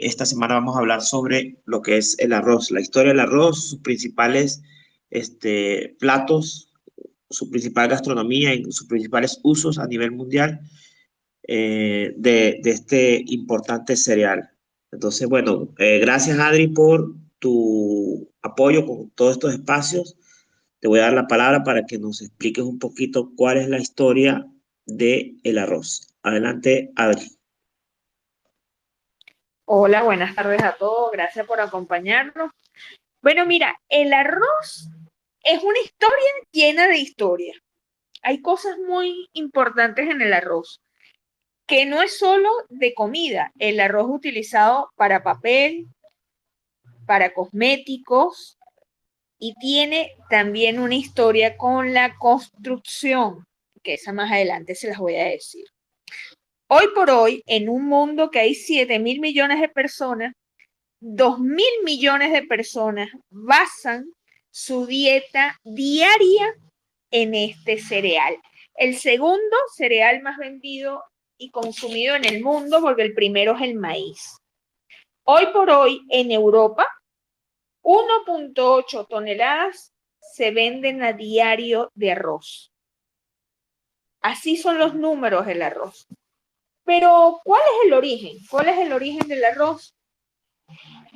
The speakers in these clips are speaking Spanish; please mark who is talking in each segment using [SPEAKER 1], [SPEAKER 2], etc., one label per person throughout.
[SPEAKER 1] Esta semana vamos a hablar sobre lo que es el arroz, la historia del arroz, sus principales platos, su principal gastronomía y sus principales usos a nivel mundial de este importante cereal. Entonces, bueno, gracias Adri por tu apoyo con todos estos espacios. Te voy a dar la palabra para que nos expliques un poquito cuál es la historia del arroz. Adelante, Adri.
[SPEAKER 2] Hola, buenas tardes a todos. Gracias por acompañarnos. Bueno, mira, el arroz es una historia llena de historia. Hay cosas muy importantes en el arroz, que no es solo de comida. El arroz utilizado para papel, para cosméticos y tiene también una historia con la construcción, que esa más adelante se las voy a decir. Hoy por hoy, en un mundo que hay 7.000 millones de personas, 2.000 millones de personas basan su dieta diaria en este cereal. El segundo cereal más vendido y consumido en el mundo, porque el primero es el maíz. Hoy por hoy en Europa, 1.8 toneladas se venden a diario de arroz. Así son los números del arroz. Pero, ¿cuál es el origen? ¿Cuál es el origen del arroz?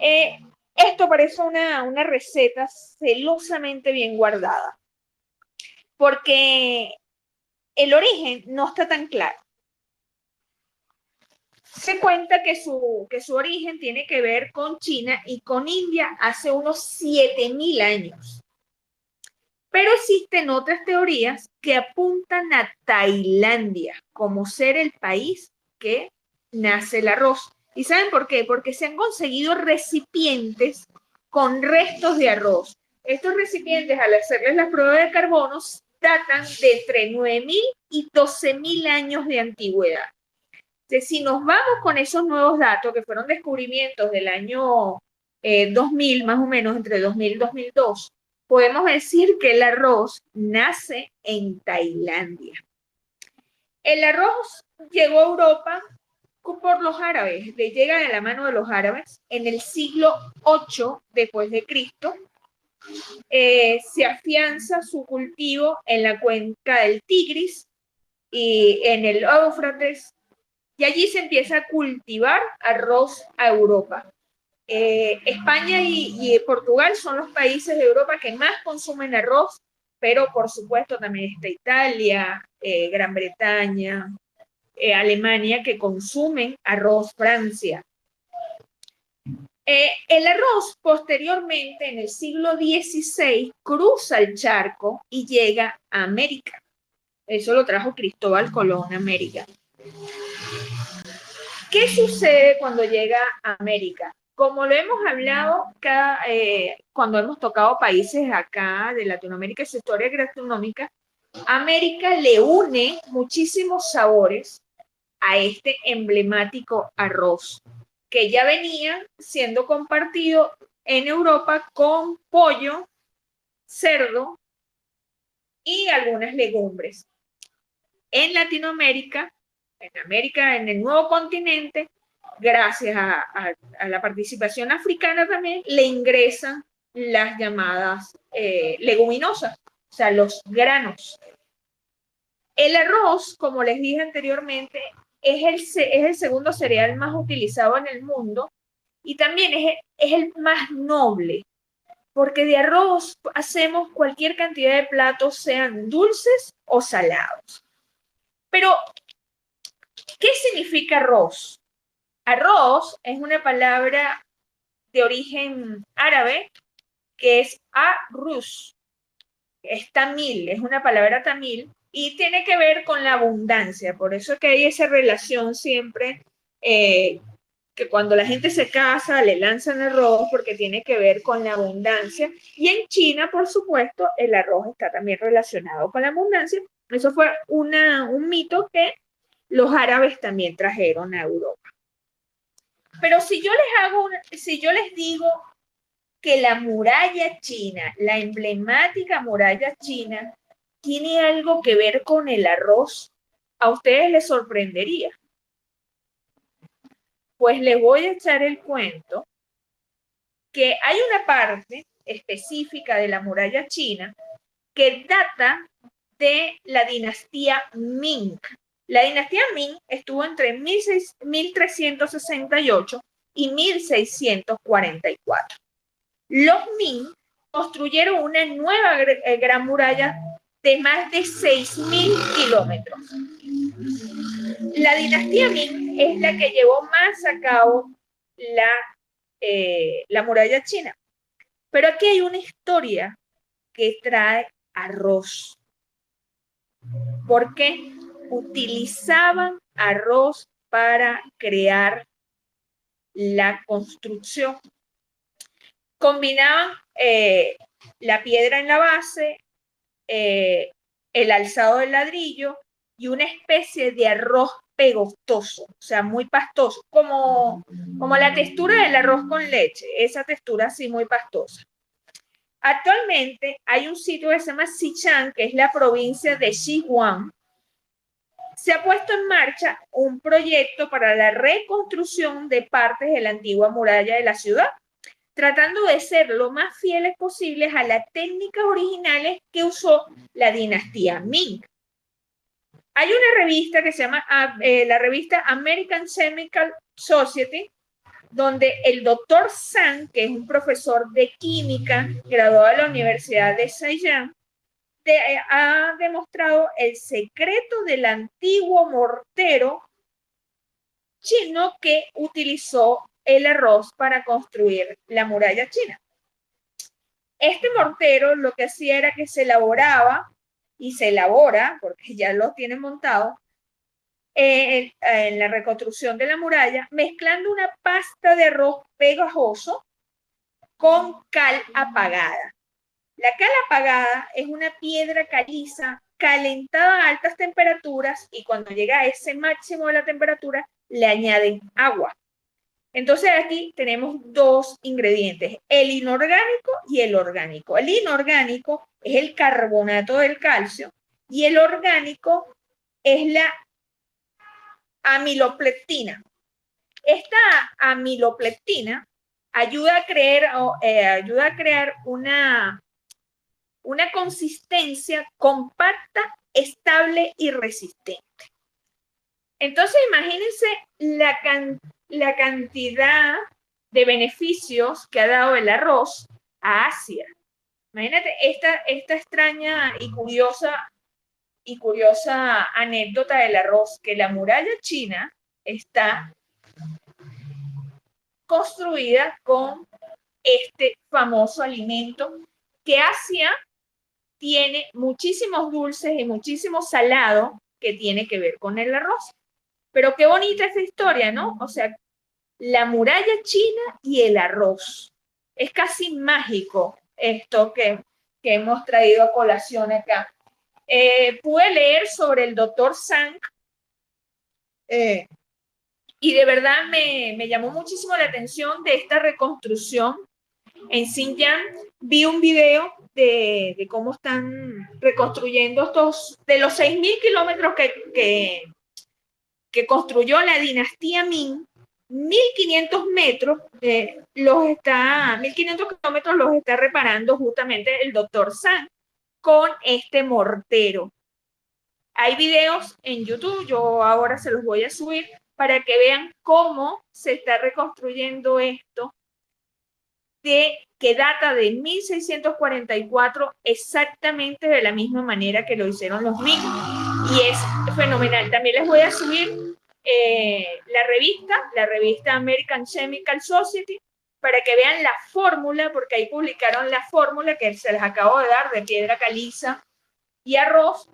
[SPEAKER 2] Eh, Esto parece una receta celosamente bien guardada, porque el origen no está tan claro. Se cuenta que su origen tiene que ver con China y con India hace unos 7.000 años. Pero existen otras teorías que apuntan a Tailandia como ser el país que nace el arroz. ¿Y saben por qué? Porque se han conseguido recipientes con restos de arroz. Estos recipientes, al hacerles la prueba de carbono, datan de entre 9.000 y 12.000 años de antigüedad. Entonces, si nos vamos con esos nuevos datos, que fueron descubrimientos del año 2000, más o menos, entre 2000 y 2002, podemos decir que el arroz nace en Tailandia. El arroz llegó a Europa por los árabes, llega de la mano de los árabes en el siglo 8 después de Cristo. Se afianza su cultivo en la cuenca del Tigris y en el Éufrates, y allí se empieza a cultivar arroz a Europa. España y Portugal son los países de Europa que más consumen arroz, pero por supuesto también está Italia, Gran Bretaña, Alemania, que consumen arroz, Francia. El arroz posteriormente, en el siglo XVI, cruza el charco y llega a América. Eso lo trajo Cristóbal Colón a América. ¿Qué sucede cuando llega a América? Como lo hemos hablado cuando hemos tocado países acá de Latinoamérica y su historia gastronómica, América le une muchísimos sabores a este emblemático arroz, que ya venía siendo compartido en Europa con pollo, cerdo y algunas legumbres. En Latinoamérica, en América, en el nuevo continente, gracias a la participación africana también, le ingresan las llamadas leguminosas, o sea, los granos. El arroz, como les dije anteriormente, es el segundo cereal más utilizado en el mundo y también es el más noble, porque de arroz hacemos cualquier cantidad de platos, sean dulces o salados. Pero, ¿qué significa arroz? Arroz es una palabra de origen árabe que es arroz, es tamil, es una palabra tamil y tiene que ver con la abundancia. Por eso es que hay esa relación siempre, que cuando la gente se casa le lanzan arroz porque tiene que ver con la abundancia. Y en China, por supuesto, el arroz está también relacionado con la abundancia. Eso fue un mito que los árabes también trajeron a Europa. Pero si yo les digo que la muralla china, la emblemática muralla china, tiene algo que ver con el arroz, a ustedes les sorprendería. Pues les voy a echar el cuento que hay una parte específica de la muralla china que data de la dinastía Ming. La dinastía Ming estuvo entre 1368 y 1644. Los Ming construyeron una nueva gran muralla de más de 6.000 kilómetros. La dinastía Ming es la que llevó más a cabo la muralla china. Pero aquí hay una historia que trae arroz. Porque utilizaban arroz para crear la construcción. Combinaban la piedra en la base, el alzado del ladrillo y una especie de arroz pegostoso, o sea, muy pastoso, como la textura del arroz con leche, esa textura así muy pastosa. Actualmente hay un sitio que se llama Xichang, que es la provincia de Sichuan. Se ha puesto en marcha un proyecto para la reconstrucción de partes de la antigua muralla de la ciudad, tratando de ser lo más fieles posibles a las técnicas originales que usó la dinastía Ming. Hay una revista que se llama la revista American Chemical Society, donde el doctor Zhang, que es un profesor de química graduado de la Universidad de Zhejiang, ha demostrado el secreto del antiguo mortero chino que utilizó el arroz para construir la muralla china. Este mortero lo que hacía era que se elaboraba y se elabora, porque ya lo tienen montado, en la reconstrucción de la muralla, mezclando una pasta de arroz pegajoso con cal apagada. La cal apagada es una piedra caliza calentada a altas temperaturas y cuando llega a ese máximo de la temperatura le añaden agua. Entonces aquí tenemos dos ingredientes, el inorgánico y el orgánico. El inorgánico es el carbonato del calcio y el orgánico es la amilopectina. Esta amilopectina ayuda a crear una consistencia compacta, estable y resistente. Entonces, imagínense la cantidad de beneficios que ha dado el arroz a Asia. Imagínate esta extraña y curiosa anécdota del arroz, que la muralla china está construida con este famoso alimento que Asia tiene muchísimos dulces y muchísimo salado que tiene que ver con el arroz. Pero qué bonita esta historia, ¿no? O sea, la muralla china y el arroz. Es casi mágico esto que hemos traído a colación acá. Pude leer sobre el doctor Zhang y de verdad me llamó muchísimo la atención de esta reconstrucción en Xinjiang. Vi un video de cómo están reconstruyendo de los 6.000 kilómetros que construyó la dinastía Ming, 1.500 metros, 1.500 kilómetros los está reparando justamente el doctor Zhang con este mortero. Hay videos en YouTube, yo ahora se los voy a subir para que vean cómo se está reconstruyendo esto, que data de 1644, exactamente de la misma manera que lo hicieron los Ming, y es fenomenal. También les voy a subir la revista American Chemical Society, para que vean la fórmula, porque ahí publicaron la fórmula que se les acabo de dar de piedra caliza y arroz,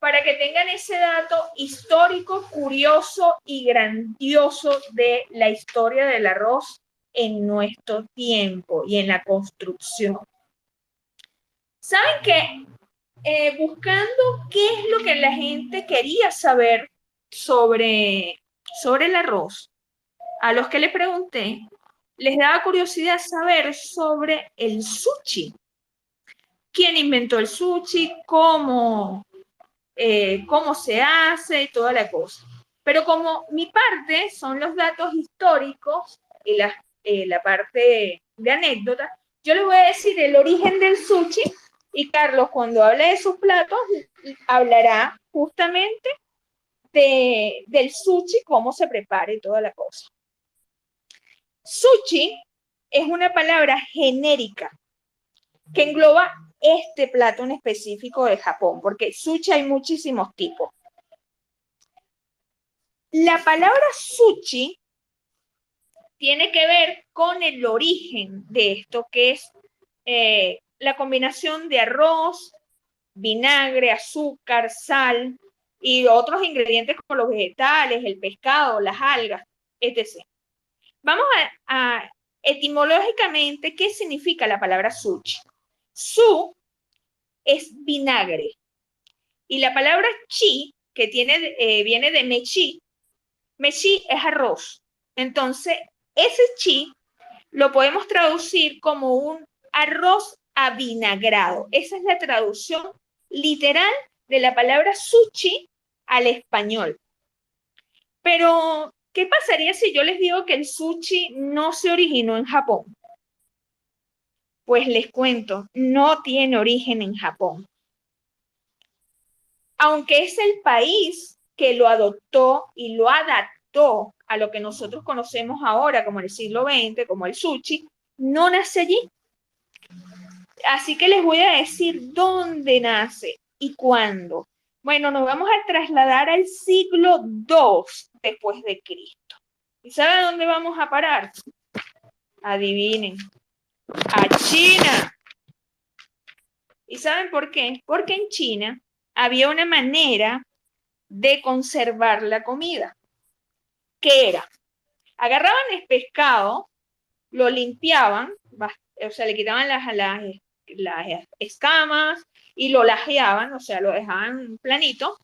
[SPEAKER 2] para que tengan ese dato histórico, curioso y grandioso de la historia del arroz en nuestro tiempo y en la construcción. ¿Saben qué? Buscando qué es lo que la gente quería saber sobre el arroz, a los que le pregunté, les daba curiosidad saber sobre el sushi. ¿Quién inventó el sushi? ¿Cómo se hace? Y toda la cosa. Pero como mi parte son los datos históricos y la parte de anécdotas, yo les voy a decir el origen del sushi y Carlos, cuando hable de sus platos, hablará justamente del sushi, cómo se prepara y toda la cosa. Sushi es una palabra genérica que engloba este plato en específico de Japón, porque sushi hay muchísimos tipos. La palabra sushi tiene que ver con el origen de esto, que es la combinación de arroz, vinagre, azúcar, sal y otros ingredientes como los vegetales, el pescado, las algas, etc. Vamos a etimológicamente, ¿qué significa la palabra sushi? Su es vinagre y la palabra chi, que viene de mechi es arroz. Entonces, ese chi lo podemos traducir como un arroz avinagrado. Esa es la traducción literal de la palabra sushi al español. Pero, ¿qué pasaría si yo les digo que el sushi no se originó en Japón? Pues les cuento, no tiene origen en Japón. Aunque es el país que lo adoptó y lo adaptó a lo que nosotros conocemos ahora como el siglo XX, como el sushi, no nace allí. Así que les voy a decir dónde nace y cuándo. Bueno, nos vamos a trasladar al siglo II después de Cristo. ¿Y saben dónde vamos a parar? Adivinen. A China. ¿Y saben por qué? Porque en China había una manera de conservar la comida. ¿Qué era? Agarraban el pescado, lo limpiaban, o sea, le quitaban las escamas y lo lajeaban, o sea, lo dejaban planito,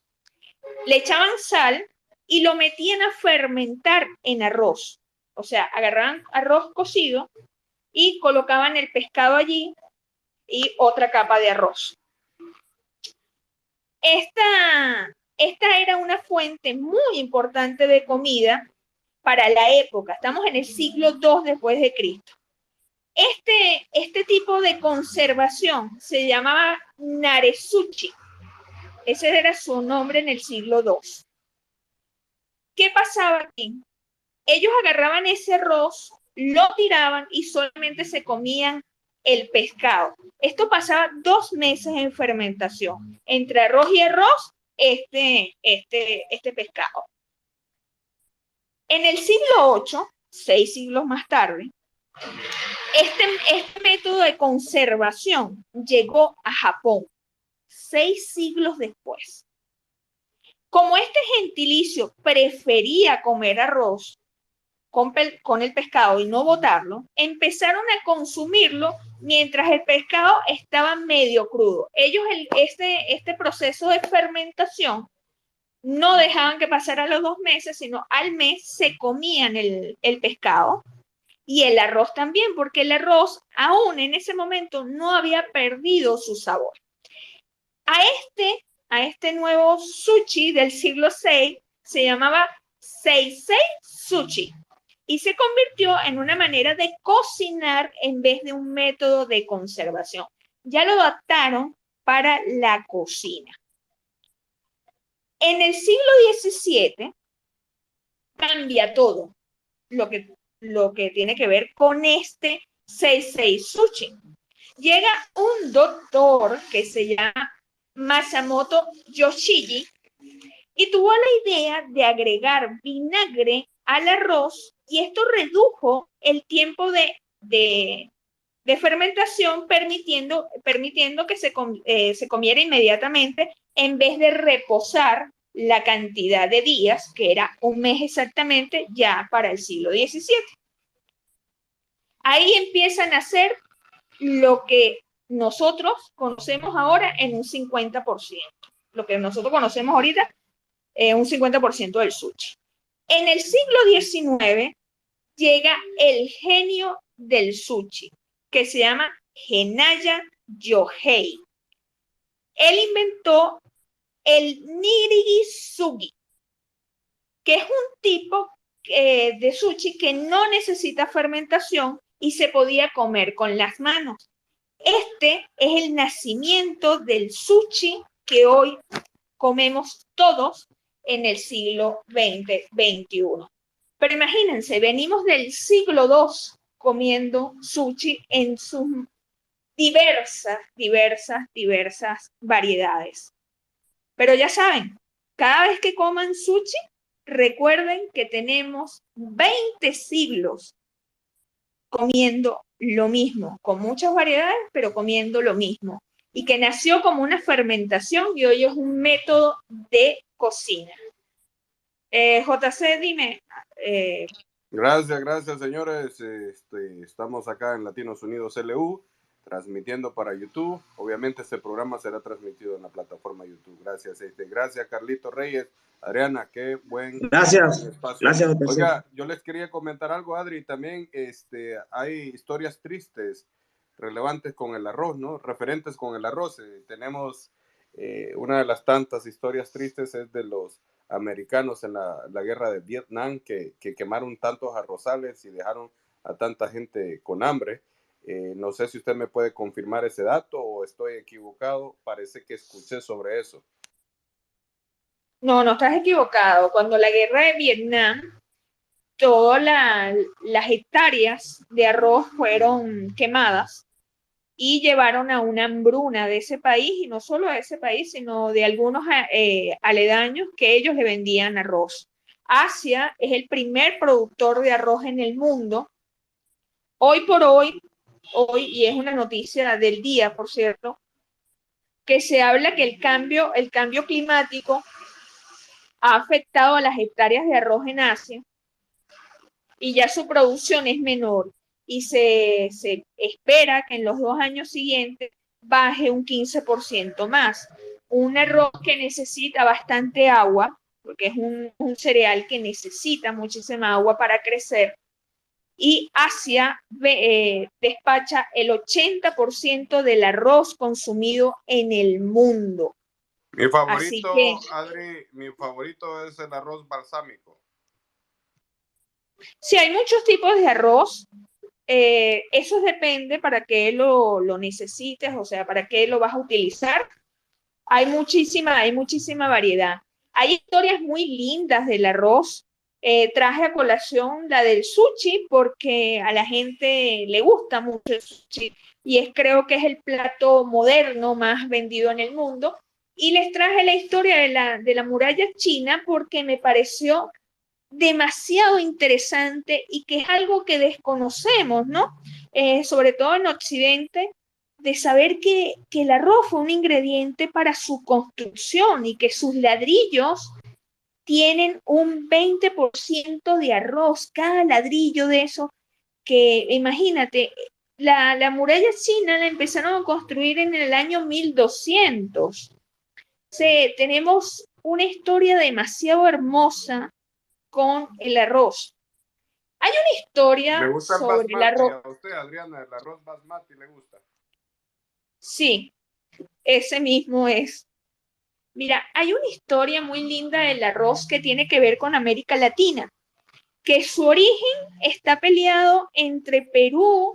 [SPEAKER 2] le echaban sal y lo metían a fermentar en arroz. O sea, agarraban arroz cocido y colocaban el pescado allí y otra capa de arroz. Esta era una fuente muy importante de comida para la época. Estamos en el siglo II después de Cristo. Este tipo de conservación se llamaba naresuchi. Ese era su nombre en el siglo II. ¿Qué pasaba aquí? Ellos agarraban ese arroz, lo tiraban y solamente se comían el pescado. Esto pasaba 2 meses en fermentación. Entre arroz y arroz, este pescado. En el siglo VIII, 6 siglos más tarde, este método de conservación llegó a Japón 6 siglos después. Como este gentilicio prefería comer arroz con el pescado y no botarlo, empezaron a consumirlo mientras el pescado estaba medio crudo. Ellos este proceso de fermentación no dejaban que pasara los 2 meses, sino al mes se comían el pescado y el arroz también, porque el arroz aún en ese momento no había perdido su sabor. A este nuevo sushi del siglo VI se llamaba Seisei Sushi y se convirtió en una manera de cocinar en vez de un método de conservación. Ya lo adaptaron para la cocina. En el siglo XVII cambia todo lo que tiene que ver con este Seisei Sushi. Llega un doctor que se llama Masamoto Yoshiji y tuvo la idea de agregar vinagre al arroz y esto redujo el tiempo de fermentación permitiendo que se comiera inmediatamente en vez de reposar la cantidad de días, que era 1 mes exactamente, ya para el siglo XVII. Ahí empiezan a hacer lo que nosotros conocemos ahora en un 50%. Lo que nosotros conocemos ahorita es un 50% del sushi. En el siglo XIX llega el genio del sushi, que se llama Genaya Yohei. Él inventó el nirigisugi, que es un tipo de sushi que no necesita fermentación y se podía comer con las manos. Este es el nacimiento del sushi que hoy comemos todos en el siglo XX-XXI. Pero imagínense, venimos del siglo II comiendo sushi en sus diversas variedades. Pero ya saben, cada vez que coman sushi, recuerden que tenemos 20 siglos comiendo lo mismo, con muchas variedades, pero comiendo lo mismo. Y que nació como una fermentación y hoy es un método de cocina. JC, dime.
[SPEAKER 3] Gracias, señores. Estamos acá en Latinos Unidos LU, transmitiendo para YouTube. Obviamente este programa será transmitido en la plataforma YouTube. Gracias, gracias Carlito Reyes. Adriana, qué buen espacio.
[SPEAKER 1] Gracias,
[SPEAKER 3] Oiga, yo les quería comentar algo, Adri, también hay historias tristes relevantes con el arroz, ¿no? Referentes con el arroz. Tenemos una de las tantas historias tristes es de los americanos en la guerra de Vietnam que quemaron tantos arrozales y dejaron a tanta gente con hambre. No sé si usted me puede confirmar ese dato o estoy equivocado. Parece que escuché sobre eso.
[SPEAKER 2] No, no estás equivocado. Cuando la guerra de Vietnam, todas las hectáreas de arroz fueron quemadas y llevaron a una hambruna de ese país, y no solo de ese país, sino de algunos aledaños que ellos le vendían arroz. Asia es el primer productor de arroz en el mundo. Hoy por hoy, y es una noticia del día, por cierto, que se habla que el cambio climático ha afectado a las hectáreas de arroz en Asia y ya su producción es menor y se espera que en los 2 años siguientes baje un 15% más. Un arroz que necesita bastante agua, porque es un cereal que necesita muchísima agua para crecer, y Asia despacha el 80% del arroz consumido en el mundo.
[SPEAKER 3] Mi favorito, Adri, mi favorito es el arroz balsámico.
[SPEAKER 2] Sí, hay muchos tipos de arroz. Eso depende para qué lo necesites, o sea, para qué lo vas a utilizar. Hay muchísima variedad. Hay historias muy lindas del arroz. Traje a colación la del sushi porque a la gente le gusta mucho el sushi y creo que es el plato moderno más vendido en el mundo. Y les traje la historia de la muralla china porque me pareció demasiado interesante y que es algo que desconocemos, ¿no? Sobre todo en Occidente, de saber que el arroz fue un ingrediente para su construcción y que sus ladrillos tienen un 20% de arroz, cada ladrillo de eso, que imagínate, la muralla china la empezaron a construir en el año 1200. Sí, tenemos una historia demasiado hermosa con el arroz. Hay una historia sobre el arroz.
[SPEAKER 3] ¿A usted, Adriana, el arroz basmati le gusta?
[SPEAKER 2] Sí, ese mismo es. Mira, hay una historia muy linda del arroz que tiene que ver con América Latina, que su origen está peleado entre Perú,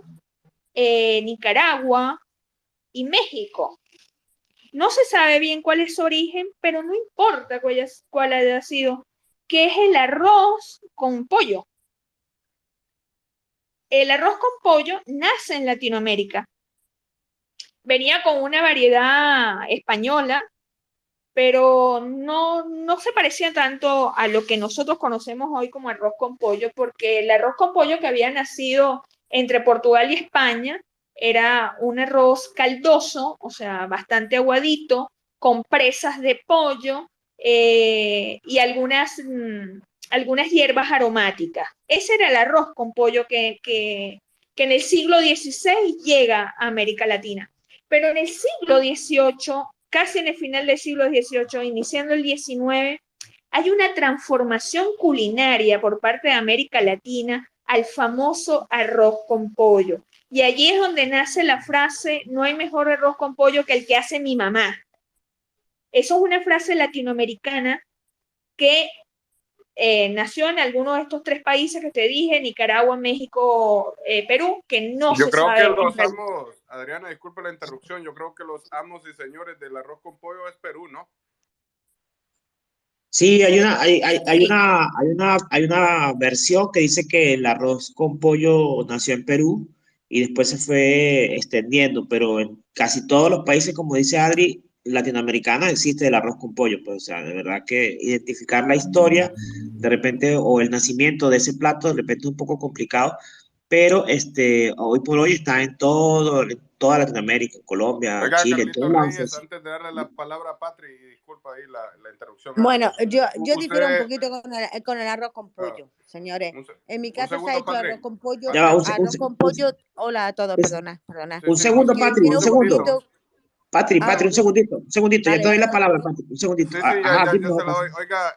[SPEAKER 2] Nicaragua y México. No se sabe bien cuál es su origen, pero no importa cuál haya sido, que es el arroz con pollo. El arroz con pollo nace en Latinoamérica. Venía con una variedad española, pero no se parecía tanto a lo que nosotros conocemos hoy como arroz con pollo, porque el arroz con pollo que había nacido entre Portugal y España era un arroz caldoso, o sea, bastante aguadito, con presas de pollo y algunas hierbas aromáticas. Ese era el arroz con pollo que en el siglo XVI llega a América Latina. Pero en el siglo XVIII, casi en el final del siglo XVIII, iniciando el XIX, hay una transformación culinaria por parte de América Latina al famoso arroz con pollo. Y allí es donde nace la frase, no hay mejor arroz con pollo que el que hace mi mamá. Eso es una frase latinoamericana que nació en alguno de estos tres países que te dije, Nicaragua, México, Perú, que no
[SPEAKER 3] Yo
[SPEAKER 2] se
[SPEAKER 3] creo que
[SPEAKER 2] sabe en
[SPEAKER 3] los
[SPEAKER 2] realidad.
[SPEAKER 3] amos, Adriana, disculpe la interrupción, yo creo que los amos y señores del arroz con pollo es Perú, ¿no?
[SPEAKER 1] Sí,
[SPEAKER 2] Sí,
[SPEAKER 1] hay una versión que dice que el arroz con pollo nació en Perú y después se fue extendiendo, pero en casi todos los países, como dice Adri, latinoamericanos existe el arroz con pollo, pues, o sea, de verdad que identificar la historia, de repente, o el nacimiento de ese plato, de repente es un poco complicado, pero hoy por hoy está en toda Latinoamérica, en Colombia,
[SPEAKER 3] Oiga,
[SPEAKER 1] Chile, en
[SPEAKER 3] Carlito
[SPEAKER 1] todos
[SPEAKER 3] Reyes,
[SPEAKER 1] lados.
[SPEAKER 3] antes de darle la palabra a Patri, y disculpa ahí la interrupción, Adri.
[SPEAKER 4] Bueno, yo difiero un
[SPEAKER 3] Usted,
[SPEAKER 4] poquito con el arroz con
[SPEAKER 3] ah,
[SPEAKER 4] pollo, señores. En mi
[SPEAKER 3] un
[SPEAKER 4] casa se ha
[SPEAKER 3] segundo,
[SPEAKER 4] hecho
[SPEAKER 3] Patri.
[SPEAKER 4] arroz con pollo.
[SPEAKER 1] Ya va,
[SPEAKER 4] Arroz con pollo. Hola a todos, perdona.
[SPEAKER 3] Sí,
[SPEAKER 1] un
[SPEAKER 3] sí,
[SPEAKER 1] segundo,
[SPEAKER 4] Que
[SPEAKER 1] Patri,
[SPEAKER 3] un
[SPEAKER 4] difiero
[SPEAKER 1] un
[SPEAKER 4] un
[SPEAKER 1] segundo.
[SPEAKER 3] segundito.
[SPEAKER 4] poquito.
[SPEAKER 1] Patri, un segundito, ya
[SPEAKER 4] Vale,
[SPEAKER 1] te doy
[SPEAKER 4] vale,
[SPEAKER 1] la
[SPEAKER 4] vale.
[SPEAKER 1] palabra, Patri, un segundito.
[SPEAKER 3] Sí, sí,
[SPEAKER 1] Ajá, dime,
[SPEAKER 3] ya se la
[SPEAKER 1] Patri.
[SPEAKER 3] doy. Oiga,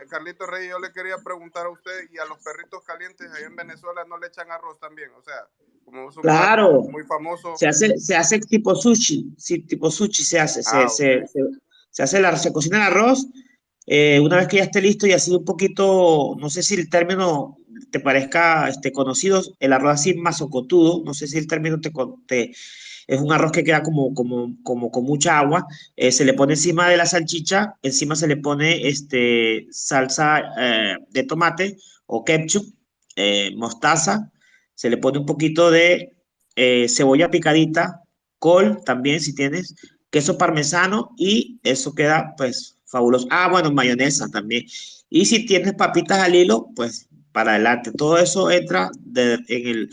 [SPEAKER 3] Carlito Reyes, yo le quería preguntar a usted, y a los perritos calientes allá en Venezuela no le echan arroz también, o sea, como es un plato
[SPEAKER 1] Claro,
[SPEAKER 3] muy famoso.
[SPEAKER 1] se hace tipo sushi, sí, tipo sushi se hace,
[SPEAKER 3] Ok.
[SPEAKER 1] se cocina el arroz, una vez que ya esté listo y así un poquito, no sé si el término te parezca conocido, el arroz así masocotudo, no sé si el término es un arroz que queda como con mucha agua, se le pone encima de la salchicha, encima se le pone salsa de tomate o ketchup, mostaza, se le pone un poquito de cebolla picadita, col también si tienes, queso parmesano y eso queda pues fabuloso. Ah, bueno, mayonesa también. Y si tienes papitas al hilo, pues para adelante. Todo eso entra en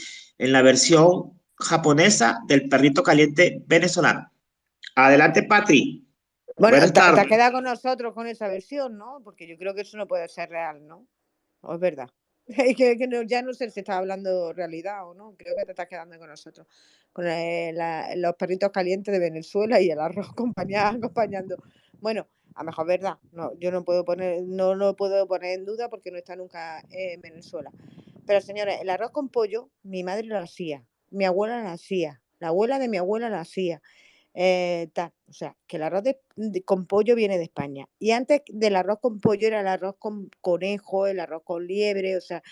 [SPEAKER 1] la versión japonesa del perrito caliente venezolano. Adelante, Patri.
[SPEAKER 4] Bueno,
[SPEAKER 1] Buenas
[SPEAKER 4] te has
[SPEAKER 1] tardes.
[SPEAKER 4] quedado con nosotros con esa versión, ¿no? Porque yo creo que eso no puede ser real, ¿no? ¿O es verdad? Es que ya no sé si está hablando realidad o no. Creo que te estás quedando con nosotros. Con los perritos calientes de Venezuela y el arroz acompañando. Bueno, a lo mejor es verdad. No, yo no lo puedo poner en duda porque no está nunca en Venezuela. Pero señores, el arroz con pollo, mi madre lo hacía, mi abuela lo hacía, la abuela de mi abuela lo hacía. O sea, que el arroz con pollo viene de España. Y antes del arroz con pollo era el arroz con conejo, el arroz con liebre, o sea,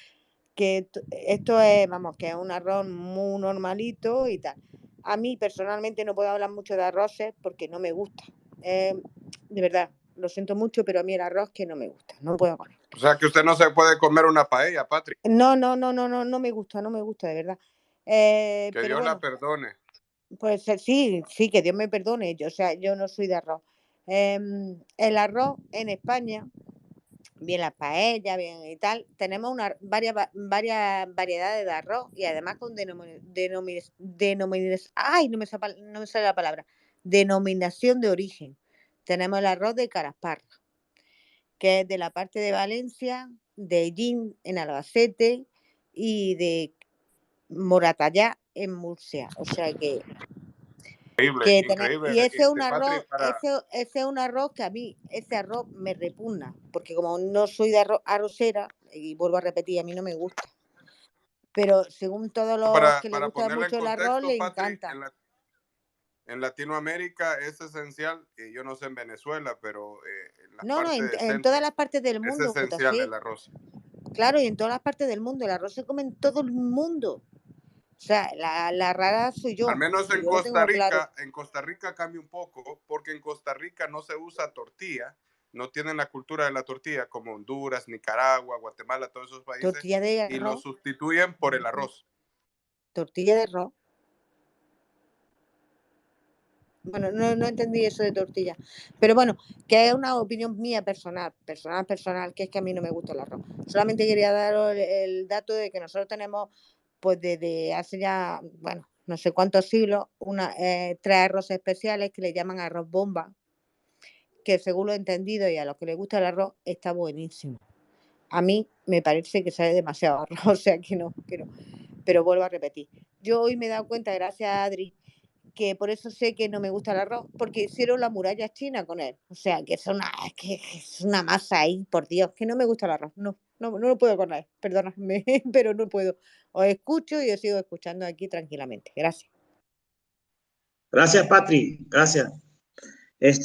[SPEAKER 4] que esto es, vamos, que es un arroz muy normalito y tal. A mí personalmente no puedo hablar mucho de arroces porque no me gusta. De verdad, lo siento mucho, pero a mí el arroz que no me gusta, no puedo comer.
[SPEAKER 3] O sea, que usted no se puede comer una paella, Patri.
[SPEAKER 4] No me gusta, de verdad.
[SPEAKER 3] Que
[SPEAKER 4] Pero
[SPEAKER 3] Dios la
[SPEAKER 4] bueno,
[SPEAKER 3] perdone.
[SPEAKER 4] pues sí, que Dios me perdone. O sea, yo no soy de arroz. El arroz en España, bien las paellas, bien y tal, tenemos varias variedades de arroz y además con ay, no me sale la palabra, denominación de origen. Tenemos el arroz de Carasparra, que es de la parte de Valencia, de Ellín en Albacete y de Moratallá en Murcia. O sea que
[SPEAKER 3] Increíble,
[SPEAKER 4] y ese es un
[SPEAKER 3] Patri,
[SPEAKER 4] arroz, ese es un arroz que a mí, ese arroz me repugna, porque como no soy de arrocera, y vuelvo a repetir, a mí no me gusta. Pero según todos los que les
[SPEAKER 3] para
[SPEAKER 4] gusta
[SPEAKER 3] ponerle en
[SPEAKER 4] mucho el arroz,
[SPEAKER 3] contexto,
[SPEAKER 4] le
[SPEAKER 3] Patri,
[SPEAKER 4] encanta.
[SPEAKER 3] en Latinoamérica es esencial, yo no sé en Venezuela, pero en las
[SPEAKER 4] No,
[SPEAKER 3] partes del
[SPEAKER 4] en todas
[SPEAKER 3] centro
[SPEAKER 4] las partes del
[SPEAKER 3] es
[SPEAKER 4] mundo,
[SPEAKER 3] esencial
[SPEAKER 4] JC.
[SPEAKER 3] el arroz.
[SPEAKER 4] Claro, y en todas las partes del mundo. El arroz se come en todo el mundo. O sea, la rara soy
[SPEAKER 3] Al
[SPEAKER 4] yo,
[SPEAKER 3] menos
[SPEAKER 4] que yo lo tengo claro.
[SPEAKER 3] En Costa Rica cambia un poco, porque en Costa Rica no se usa tortilla, no tienen la cultura de la tortilla como Honduras, Nicaragua, Guatemala, todos esos países,
[SPEAKER 4] Tortilla de
[SPEAKER 3] y lo
[SPEAKER 4] arroz,
[SPEAKER 3] sustituyen por el arroz.
[SPEAKER 4] tortilla de arroz. Bueno, no entendí eso de tortilla. Pero bueno, que es una opinión mía personal, que es que a mí no me gusta el arroz. Solamente quería daros el dato de que nosotros tenemos, pues desde hace ya, bueno, no sé cuántos siglos, tres arroces especiales que le llaman arroz bomba, que según lo he entendido y a los que les gusta el arroz, está buenísimo. A mí me parece que sabe demasiado arroz, o sea que no. Pero vuelvo a repetir. Yo hoy me he dado cuenta, gracias a Adri, que por eso sé que no me gusta el arroz, porque hicieron la muralla china con él. O sea, que es una masa ahí, por Dios, que no me gusta el arroz. No lo puedo comer, perdóname, pero no puedo. Os escucho y os sigo escuchando aquí tranquilamente. Gracias.
[SPEAKER 1] Gracias, Patri. Gracias.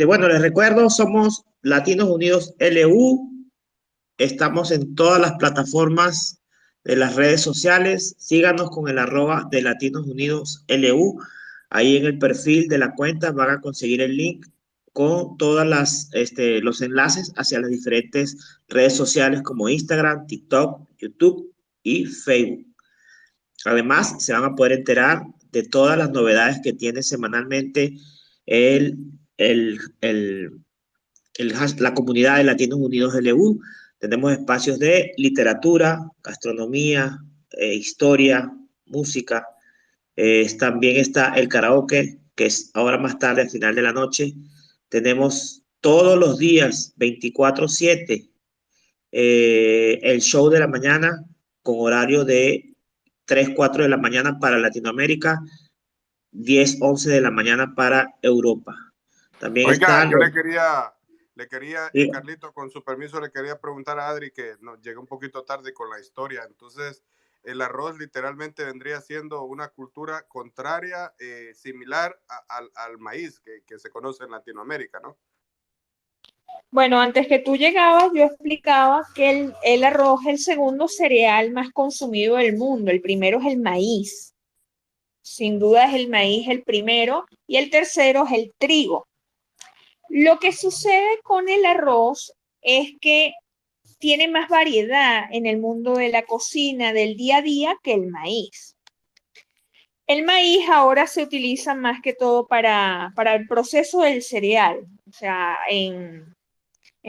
[SPEAKER 1] Bueno, les recuerdo, somos Latinos Unidos LU. Estamos en todas las plataformas de las redes sociales. Síganos con el @ de Latinos Unidos LU. Ahí en el perfil de la cuenta van a conseguir el link con todas los enlaces hacia las diferentes redes sociales como Instagram, TikTok, YouTube y Facebook. Además, se van a poder enterar de todas las novedades que tiene semanalmente el, el, el, la comunidad de Latinos Unidos LU. Tenemos espacios de literatura, gastronomía, historia, música. También está el karaoke, que es ahora más tarde, al final de la noche. Tenemos todos los días, 24/7, el show de la mañana con horario de 3, 4 de la mañana para Latinoamérica, 10, 11 de la mañana para Europa. También
[SPEAKER 3] Oiga,
[SPEAKER 1] están
[SPEAKER 3] yo
[SPEAKER 1] los...
[SPEAKER 3] y Carlito, con su permiso, le quería preguntar a Adri, que llegué un poquito tarde con la historia. Entonces, el arroz literalmente vendría siendo una cultura contraria, similar al maíz que se conoce en Latinoamérica, ¿no?
[SPEAKER 2] Bueno, antes que tú llegabas, yo explicaba que el arroz es el segundo cereal más consumido del mundo. El primero es el maíz. Sin duda es el maíz el primero y el tercero es el trigo. Lo que sucede con el arroz es que tiene más variedad en el mundo de la cocina del día a día que el maíz. El maíz ahora se utiliza más que todo para el proceso del cereal, o sea, en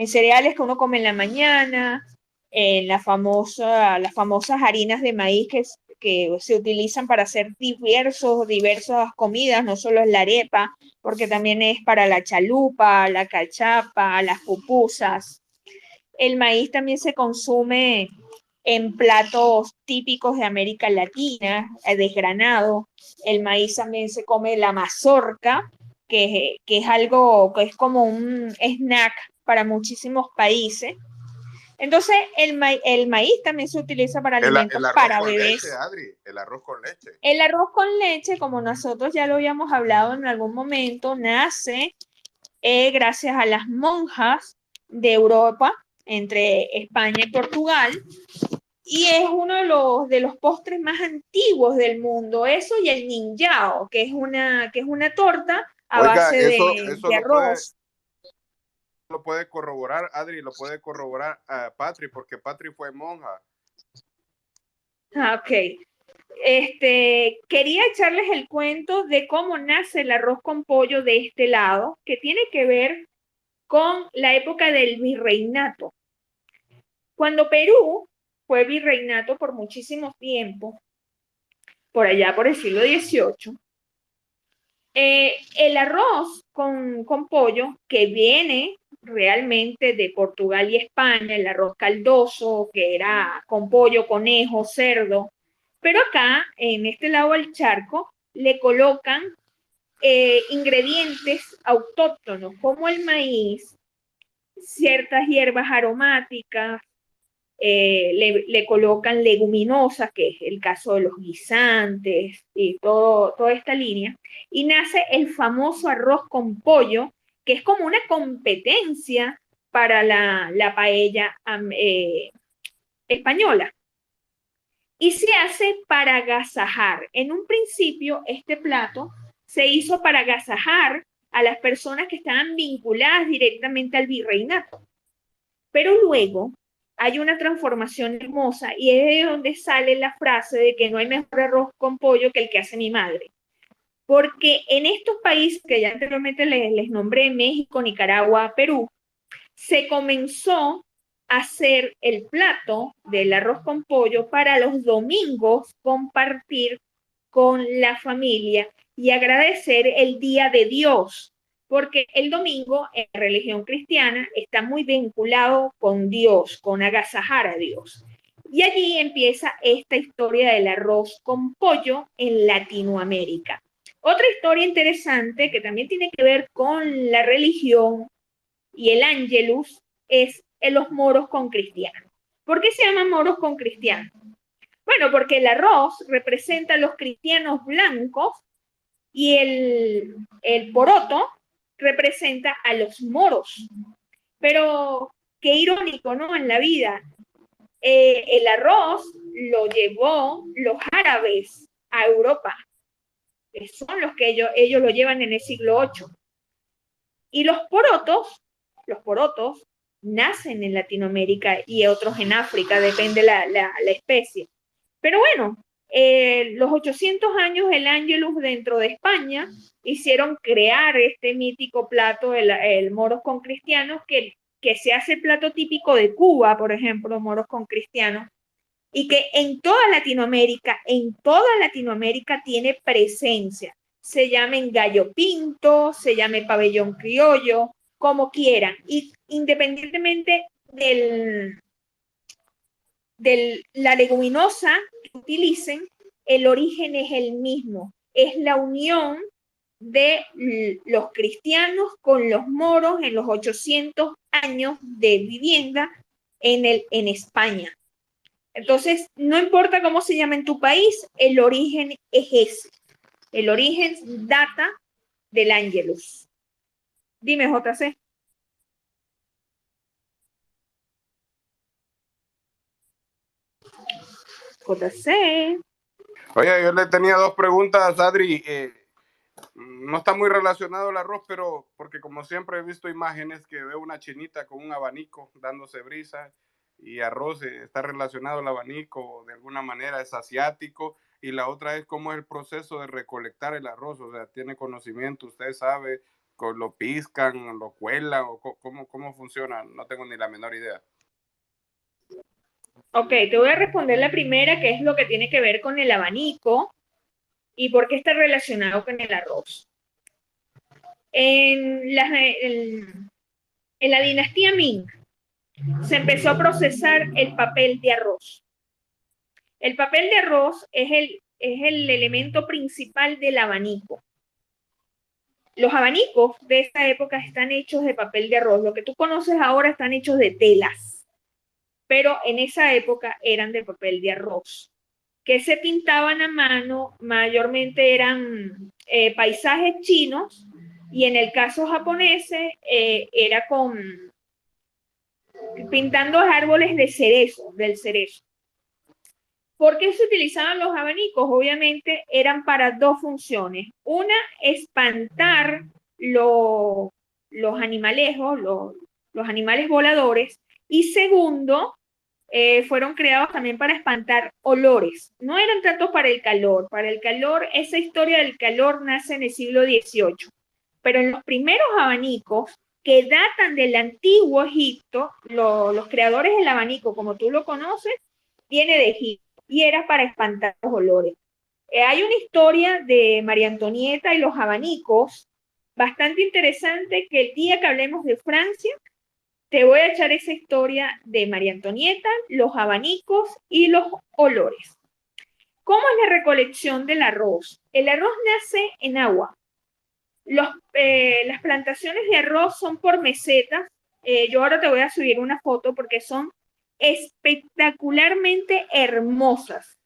[SPEAKER 2] cereales que uno come en la mañana, en las famosas harinas de maíz que se utilizan para hacer diversas comidas, no solo es la arepa, porque también es para la chalupa, la cachapa, las pupusas. El maíz también se consume en platos típicos de América Latina, desgranado. El maíz también se come la mazorca, que es algo que es como un snack para muchísimos países. Entonces, el maíz también se utiliza para alimentos
[SPEAKER 3] El arroz
[SPEAKER 2] para
[SPEAKER 3] con
[SPEAKER 2] bebés.
[SPEAKER 3] leche, Adri, el arroz con leche.
[SPEAKER 2] El arroz con leche, como nosotros ya lo habíamos hablado en algún momento, nace gracias a las monjas de Europa, entre España y Portugal, y es uno de los postres más antiguos del mundo. Eso y el ninjao, que es una torta a
[SPEAKER 3] Oiga,
[SPEAKER 2] base
[SPEAKER 3] eso
[SPEAKER 2] de arroz.
[SPEAKER 3] lo puede corroborar, Adri, lo puede corroborar a Patri, porque Patri fue monja.
[SPEAKER 2] Ok. Quería echarles el cuento de cómo nace el arroz con pollo de este lado, que tiene que ver con la época del virreinato. Cuando Perú fue virreinato por muchísimo tiempo, por allá por el siglo XVIII, el arroz con pollo, que viene realmente de Portugal y España, el arroz caldoso, que era con pollo, conejo, cerdo, pero acá, en este lado del charco, le colocan ingredientes autóctonos como el maíz, ciertas hierbas aromáticas, le colocan leguminosas, que es el caso de los guisantes y toda esta línea, y nace el famoso arroz con pollo, que es como una competencia para la paella española. Y se hace para agasajar. En un principio, este plato se hizo para agasajar a las personas que estaban vinculadas directamente al virreinato. Pero luego hay una transformación hermosa y es de donde sale la frase de que no hay mejor arroz con pollo que el que hace mi madre. Porque en estos países que ya anteriormente les nombré, México, Nicaragua, Perú, se comenzó a hacer el plato del arroz con pollo para los domingos compartir con la familia y agradecer el Día de Dios, porque el domingo en la religión cristiana está muy vinculado con Dios, con agasajar a Dios. Y allí empieza esta historia del arroz con pollo en Latinoamérica. Otra historia interesante que también tiene que ver con la religión y el ángelus es los moros con cristianos. ¿Por qué se llaman moros con cristianos? Bueno, porque el arroz representa a los cristianos blancos y el poroto representa a los moros. Pero qué irónico, ¿no? En la vida. El arroz lo llevó los árabes a Europa, que son los que ellos lo llevan en el siglo VIII. Y los porotos nacen en Latinoamérica y otros en África, depende la especie. Pero bueno, los 800 años el Ángelus dentro de España hicieron crear este mítico plato, el moros con cristianos, que se hace el plato típico de Cuba, por ejemplo, moros con cristianos, y que en toda Latinoamérica tiene presencia. Se llamen gallo pinto, se llame pabellón criollo, como quieran, y independientemente la leguminosa que utilicen, el origen es el mismo, es la unión de los cristianos con los moros en los 800 años de vivienda en España. Entonces, no importa cómo se llama en tu país, el origen es ese. El origen data del Ángelus. Dime, JC. JC.
[SPEAKER 3] Oye, yo le tenía dos preguntas, Adri. No está muy relacionado el arroz, pero porque como siempre he visto imágenes que veo una chinita con un abanico dándose brisa y arroz está relacionado al abanico, de alguna manera es asiático, y la otra es cómo es el proceso de recolectar el arroz, o sea, tiene conocimiento, usted sabe, lo piscan, lo cuelan, o cómo funciona, no tengo ni la menor idea.
[SPEAKER 2] Ok, te voy a responder la primera, que es lo que tiene que ver con el abanico y por qué está relacionado con el arroz. En la dinastía Ming se empezó a procesar el papel de arroz. El papel de arroz es el elemento principal del abanico. Los abanicos de esta época están hechos de papel de arroz. Lo que tú conoces ahora están hechos de telas, pero en esa época eran de papel de arroz, que se pintaban a mano, mayormente eran paisajes chinos, y en el caso japonés era pintando árboles de cerezo, del cerezo. ¿Por qué se utilizaban los abanicos? Obviamente eran para dos funciones. Una, espantar los animalejos, los animales voladores. Y segundo, fueron creados también para espantar olores. No eran tanto para el calor. Para el calor, esa historia del calor nace en el siglo XVIII. Pero en los primeros abanicos, que datan del antiguo Egipto, los creadores del abanico, como tú lo conoces, viene de Egipto y era para espantar los olores. Hay una historia de María Antonieta y los abanicos bastante interesante, que el día que hablemos de Francia, te voy a echar esa historia de María Antonieta, los abanicos y los olores. ¿Cómo es la recolección del arroz? El arroz nace en agua. Las plantaciones de arroz son por mesetas. Yo ahora te voy a subir una foto porque son espectacularmente hermosas.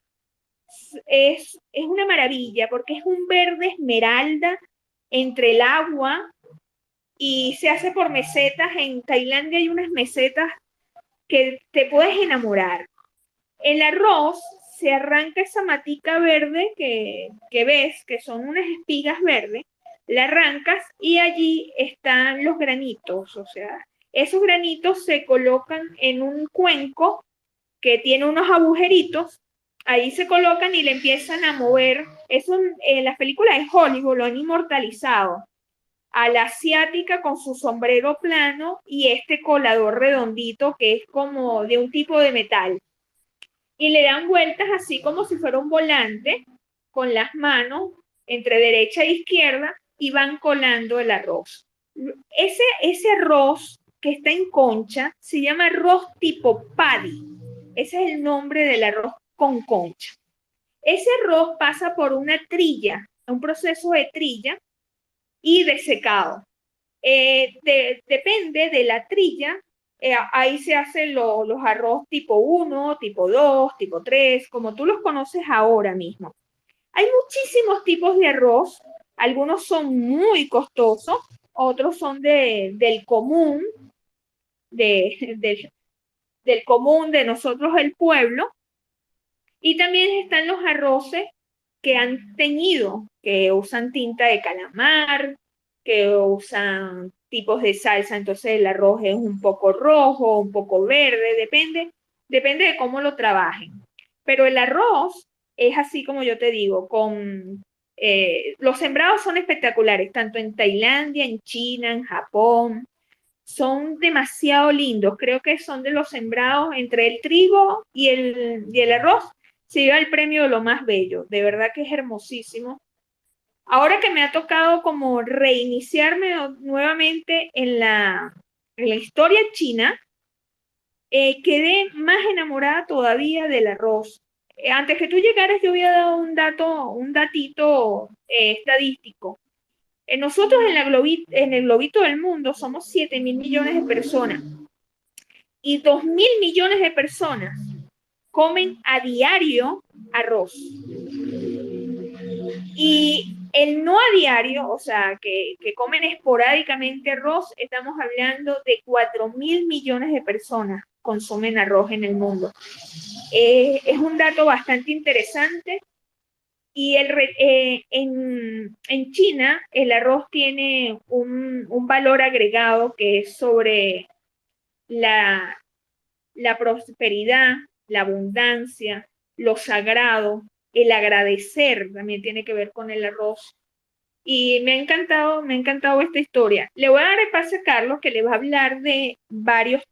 [SPEAKER 2] Es una maravilla porque es un verde esmeralda entre el agua y se hace por mesetas. En Tailandia hay unas mesetas que te puedes enamorar. El arroz se arranca esa matica verde que ves, que son unas espigas verdes, la arrancas y allí están los granitos, o sea, esos granitos se colocan en un cuenco que tiene unos agujeritos, ahí se colocan y le empiezan a mover. Eso en las películas de Hollywood lo han inmortalizado. A la asiática con su sombrero plano y este colador redondito que es como de un tipo de metal. Y le dan vueltas así como si fuera un volante con las manos entre derecha e izquierda y van colando el arroz. Ese arroz que está en concha se llama arroz tipo paddy. Ese es el nombre del arroz con concha. Ese arroz pasa por una trilla, un proceso de trilla y de secado. Depende de la trilla, ahí se hacen los arroz tipo 1, tipo 2, tipo 3, como tú los conoces ahora mismo. Hay muchísimos tipos de arroz, algunos son muy costosos, otros son del común, del común de nosotros, el pueblo. Y también están los arroces que han teñido, que usan tinta de calamar, que usan tipos de salsa, entonces el arroz es un poco rojo, un poco verde, depende de cómo lo trabajen. Pero el arroz es así como yo te digo, los sembrados son espectaculares, tanto en Tailandia, en China, en Japón, son demasiado lindos. Creo que son de los sembrados entre el trigo y el arroz. Se lleva el premio de lo más bello. De verdad que es hermosísimo. Ahora que me ha tocado como reiniciarme nuevamente en la historia china, quedé más enamorada todavía del arroz. Antes que tú llegaras, yo había dado un datito estadístico. Nosotros en el globito del mundo somos 7.000 millones de personas y 2.000 millones de personas comen a diario arroz. Y el no a diario, o sea, que comen esporádicamente arroz, estamos hablando de 4.000 millones de personas consumen arroz en el mundo. Es un dato bastante interesante. Y en China el arroz tiene un valor agregado que es sobre la prosperidad, la abundancia, lo sagrado, el agradecer, también tiene que ver con el arroz. Y me ha encantado esta historia. Le voy a dar el pase a Carlos, que le va a hablar de varios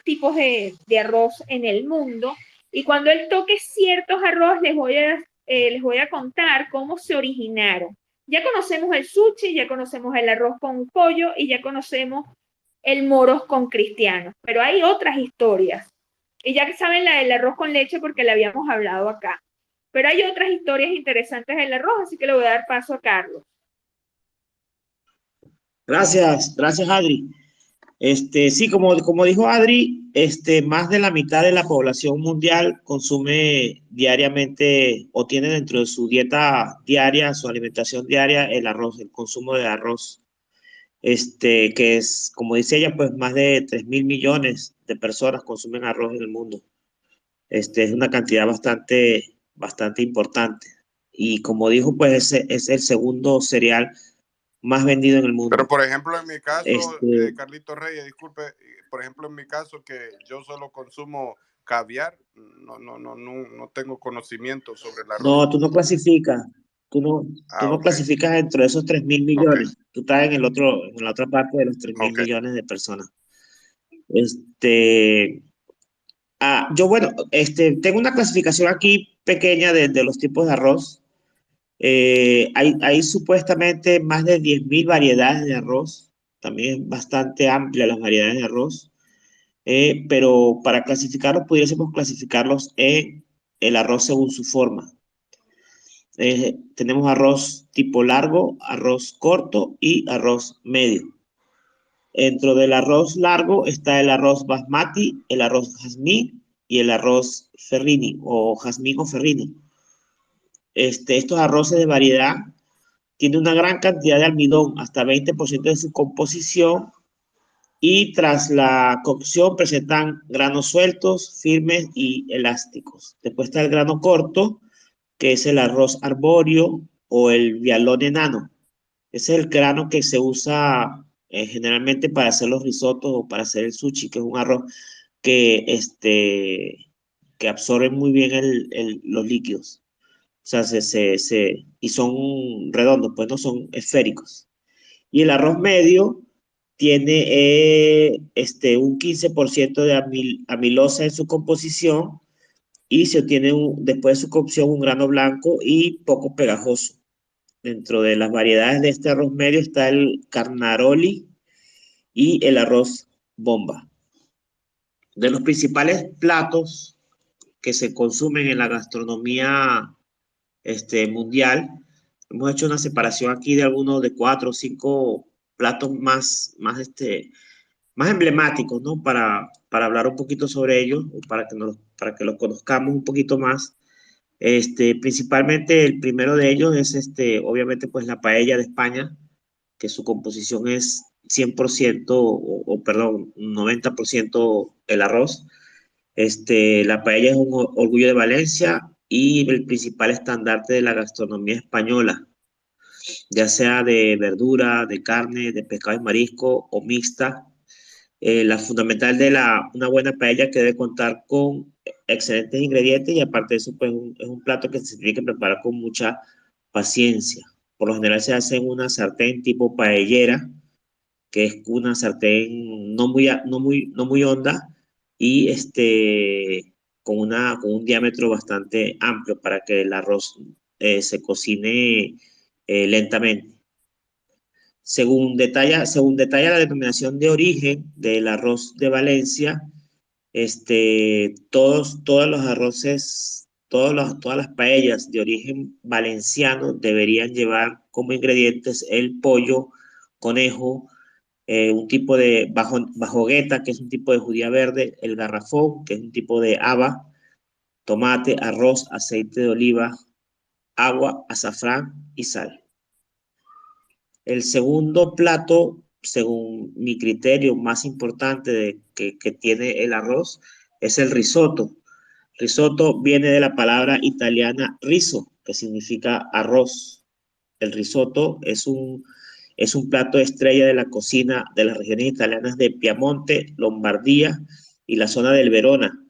[SPEAKER 2] tipos de arroz en el mundo. Y cuando él toque ciertos arroz, les voy a contar cómo se originaron. Ya conocemos el sushi, ya conocemos el arroz con pollo y ya conocemos el moros con cristianos, pero hay otras historias. Y ya saben la del arroz con leche porque la habíamos hablado acá. Pero hay otras historias interesantes del arroz, así que le voy a dar paso a Carlos.
[SPEAKER 1] Gracias, Adri. Sí, como dijo Adri, más de la mitad de la población mundial consume diariamente o tiene dentro de su dieta diaria, su alimentación diaria, el arroz, el consumo de arroz. Que es, como dice ella, pues más de 3.000 millones de personas consumen arroz en el mundo. Es una cantidad bastante importante. Y como dijo, pues es el segundo cereal más vendido en el mundo.
[SPEAKER 3] Pero por ejemplo, en mi caso,
[SPEAKER 1] Este-
[SPEAKER 3] Carlito Reyes, disculpe, por ejemplo, en mi caso que yo solo consumo caviar, no tengo conocimiento sobre el arroz.
[SPEAKER 1] No, tú no clasificas. Tú no
[SPEAKER 3] Ok.
[SPEAKER 1] clasificas dentro de esos 3.000 millones.
[SPEAKER 3] Ok.
[SPEAKER 1] Tú estás en la otra parte de los 3.000
[SPEAKER 3] Ok.
[SPEAKER 1] millones de personas. Yo, bueno, tengo una clasificación aquí pequeña de los tipos de arroz. Hay supuestamente más de 10.000 variedades de arroz. También es bastante amplia las variedades de arroz. Pero para clasificarlos, pudiésemos clasificarlos en el arroz según su forma. Tenemos arroz tipo largo, arroz corto y arroz medio. Dentro del arroz largo está el arroz basmati, el arroz jazmín y el arroz ferrini o jazmín o ferrini. Estos arroces de variedad tienen una gran cantidad de almidón, hasta 20% de su composición, y tras la cocción presentan granos sueltos, firmes y elásticos. Después está el grano corto, que es el arroz arbóreo o el vialón enano. Ese es el grano que se usa generalmente para hacer los risotos o para hacer el sushi, que es un arroz que absorbe muy bien los líquidos. O sea, y son redondos, pues no son esféricos. Y el arroz medio tiene un 15% de amilosa en su composición y se obtiene después de su cocción un grano blanco y poco pegajoso. Dentro de las variedades de este arroz medio está el carnaroli y el arroz bomba. De los principales platos que se consumen en la gastronomía mundial, hemos hecho una separación aquí de algunos de 4 o 5 platos más emblemáticos, ¿no? Para hablar un poquito sobre ellos, o para que los conozcamos un poquito más. Principalmente el primero de ellos es obviamente pues la paella de España, que su composición es 100% perdón, 90% el arroz. La paella es un orgullo de Valencia y el principal estandarte de la gastronomía española, ya sea de verdura, de carne, de pescado y marisco o mixta. La fundamental de una buena paella que debe contar con excelentes ingredientes y aparte de eso, pues es un plato que se tiene que preparar con mucha paciencia. Por lo general se hace en una sartén tipo paellera, que es una sartén no muy honda y con un diámetro bastante amplio para que el arroz se cocine lentamente. Según detalla la denominación de origen del arroz de Valencia, todos los arroces, todas las paellas de origen valenciano deberían llevar como ingredientes el pollo, conejo, un tipo de bajogueta, que es un tipo de judía verde, el garrafón, que es un tipo de haba, tomate, arroz, aceite de oliva, agua, azafrán y sal. El segundo plato, según mi criterio, más importante que tiene el arroz es el risotto. Risotto viene de la palabra italiana riso, que significa arroz. El risotto es un plato estrella de la cocina de las regiones italianas de Piamonte, Lombardía y la zona del Verona.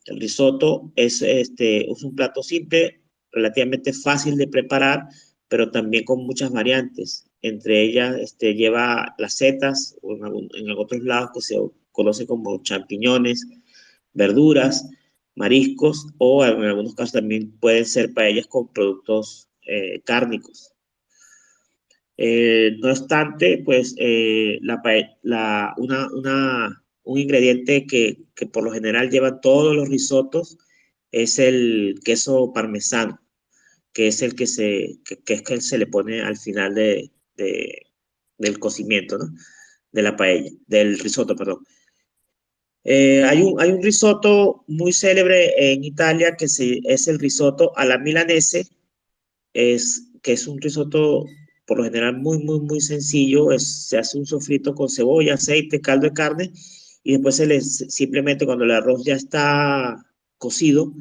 [SPEAKER 1] El risotto es un plato simple, relativamente fácil de preparar, pero también con muchas variantes. Entre ellas lleva las setas, o en otros lados que se conoce como champiñones, verduras, mariscos, o en algunos casos también pueden ser paellas con productos cárnicos. No obstante, pues un ingrediente que por lo general llevan todos los risotos es el queso parmesano, que es el que se le pone al final del cocimiento, ¿no? De la paella, del risotto, perdón. Hay un risotto muy célebre en Italia es el risotto alla milanese, que es un risotto por lo general muy sencillo. Se hace un sofrito con cebolla, aceite, caldo de carne y después simplemente cuando el arroz ya está cocido,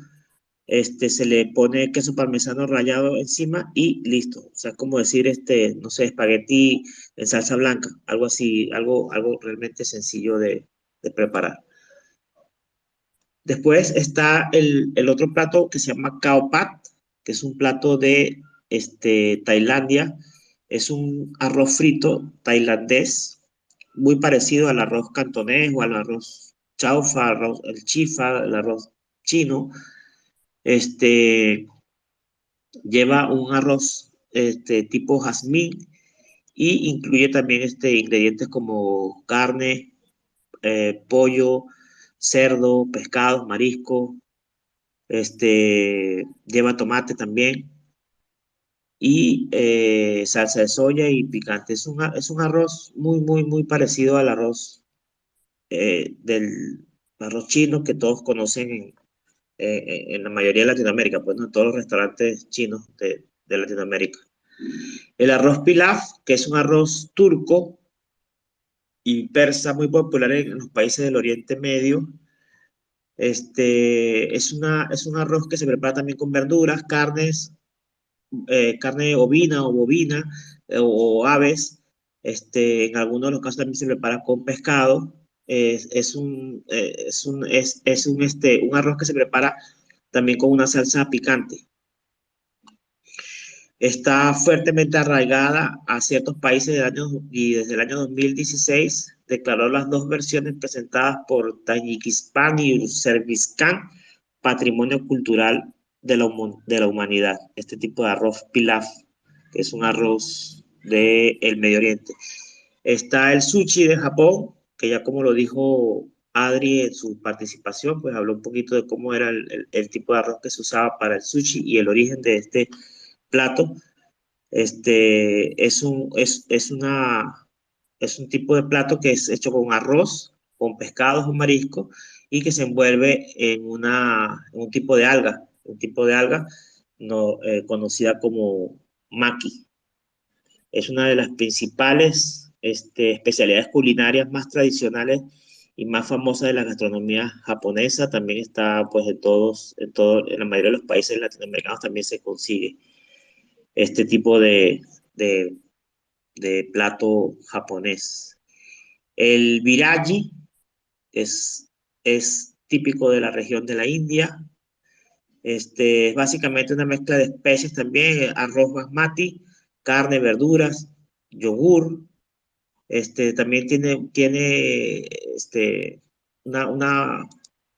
[SPEAKER 1] se le pone queso parmesano rallado encima y listo. O sea, como decir, no sé, espagueti en salsa blanca, algo así, algo realmente sencillo de preparar. Después está el otro plato que se llama khao pad, que es un plato de Tailandia. Es un arroz frito tailandés, muy parecido al arroz cantonés o al arroz chaufa, el chifa, el arroz chino. Lleva un arroz tipo jazmín y incluye también ingredientes como carne, pollo, cerdo, pescados, marisco. Lleva tomate también y salsa de soya y picante. Es un arroz muy parecido al arroz del arroz chino que todos conocen en la mayoría de Latinoamérica, pues no en todos los restaurantes chinos de Latinoamérica. El arroz pilaf, que es un arroz turco y persa muy popular en los países del Oriente Medio. Es un arroz que se prepara también con verduras, carne ovina o bovina o aves. En algunos de los casos también se prepara con pescado. Un arroz que se prepara también con una salsa picante. Está fuertemente arraigada a ciertos países y desde el año 2016 declaró las dos versiones presentadas por Tayikistán y Uzbekistán Patrimonio Cultural de la Humanidad. Este tipo de arroz pilaf, que es un arroz del Medio Oriente. Está el sushi de Japón, que ya como lo dijo Adri en su participación, pues habló un poquito de cómo era el tipo de arroz que se usaba para el sushi y el origen de este plato. Es un tipo de plato que es hecho con arroz, con pescados o mariscos y que se envuelve en un tipo de alga no, conocida como maqui. Es una de las principales especialidades culinarias más tradicionales y más famosas de la gastronomía japonesa. También está, pues, en la mayoría de los países latinoamericanos también se consigue este tipo de, de plato japonés. El biragi es típico de la región de la India. Es básicamente una mezcla de especies también, arroz basmati, carne, verduras, yogur. También tiene una, una,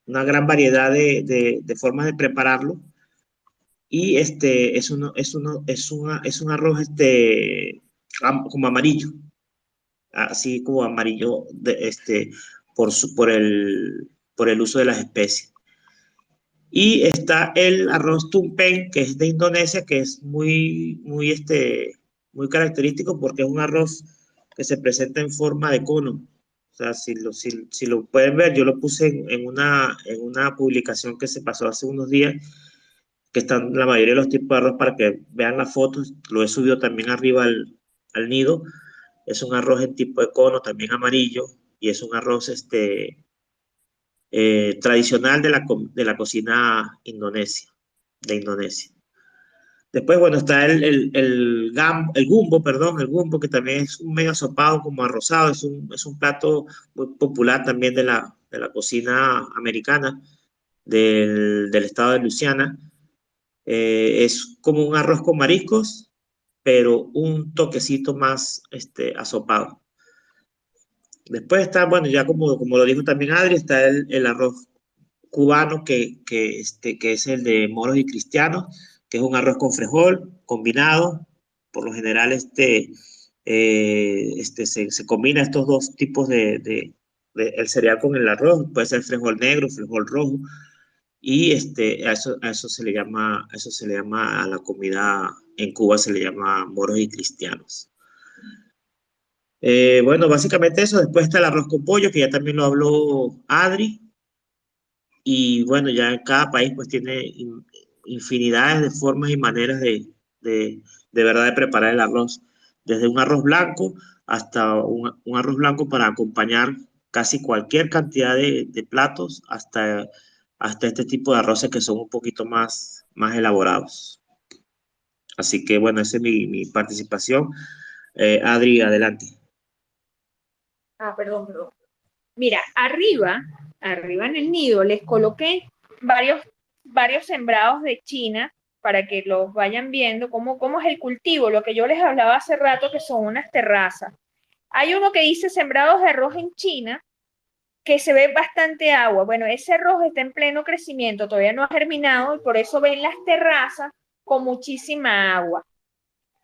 [SPEAKER 1] una gran variedad de formas de prepararlo. Y es un arroz como amarillo, así como amarillo por el uso de las especies. Y está el arroz tumpeng, que es de Indonesia, que es muy característico porque es un arroz que se presenta en forma de cono. O sea, si lo pueden ver, yo lo puse en una publicación que se pasó hace unos días, que están la mayoría de los tipos de arroz para que vean las fotos. Lo he subido también arriba al nido. Es un arroz en tipo de cono, también amarillo, y es un arroz tradicional de la cocina de Indonesia. Después, bueno, está el gumbo, perdón, el gumbo, que también es un medio asopado como arrozado, es un plato muy popular también de la cocina americana del estado de Luisiana. Es como un arroz con mariscos, pero un toquecito más asopado. Después está, bueno, ya como lo dijo también Adri, está el arroz cubano que es el de moros y cristianos, que es un arroz con frijol combinado. Por lo general, se combina estos dos tipos el cereal con el arroz. Puede ser frijol negro, frijol rojo. Y a eso se le llama a la comida en Cuba, se le llama moros y cristianos. Bueno, básicamente eso. Después está el arroz con pollo, que ya también lo habló Adri. Y bueno, ya en cada país pues tiene infinidades de formas y maneras de verdad de preparar el arroz. Desde un arroz blanco hasta un arroz blanco para acompañar casi cualquier cantidad de platos, hasta este tipo de arroces que son un poquito más elaborados. Así que bueno, esa es mi participación. Adri, adelante.
[SPEAKER 2] Perdón. Mira, arriba en el nido les coloqué varios sembrados de China para que los vayan viendo cómo es el cultivo, lo que yo les hablaba hace rato que son unas terrazas. Hay uno que dice sembrados de arroz en China, que se ve bastante agua. Bueno, ese arroz está en pleno crecimiento, todavía no ha germinado y por eso ven las terrazas con muchísima agua.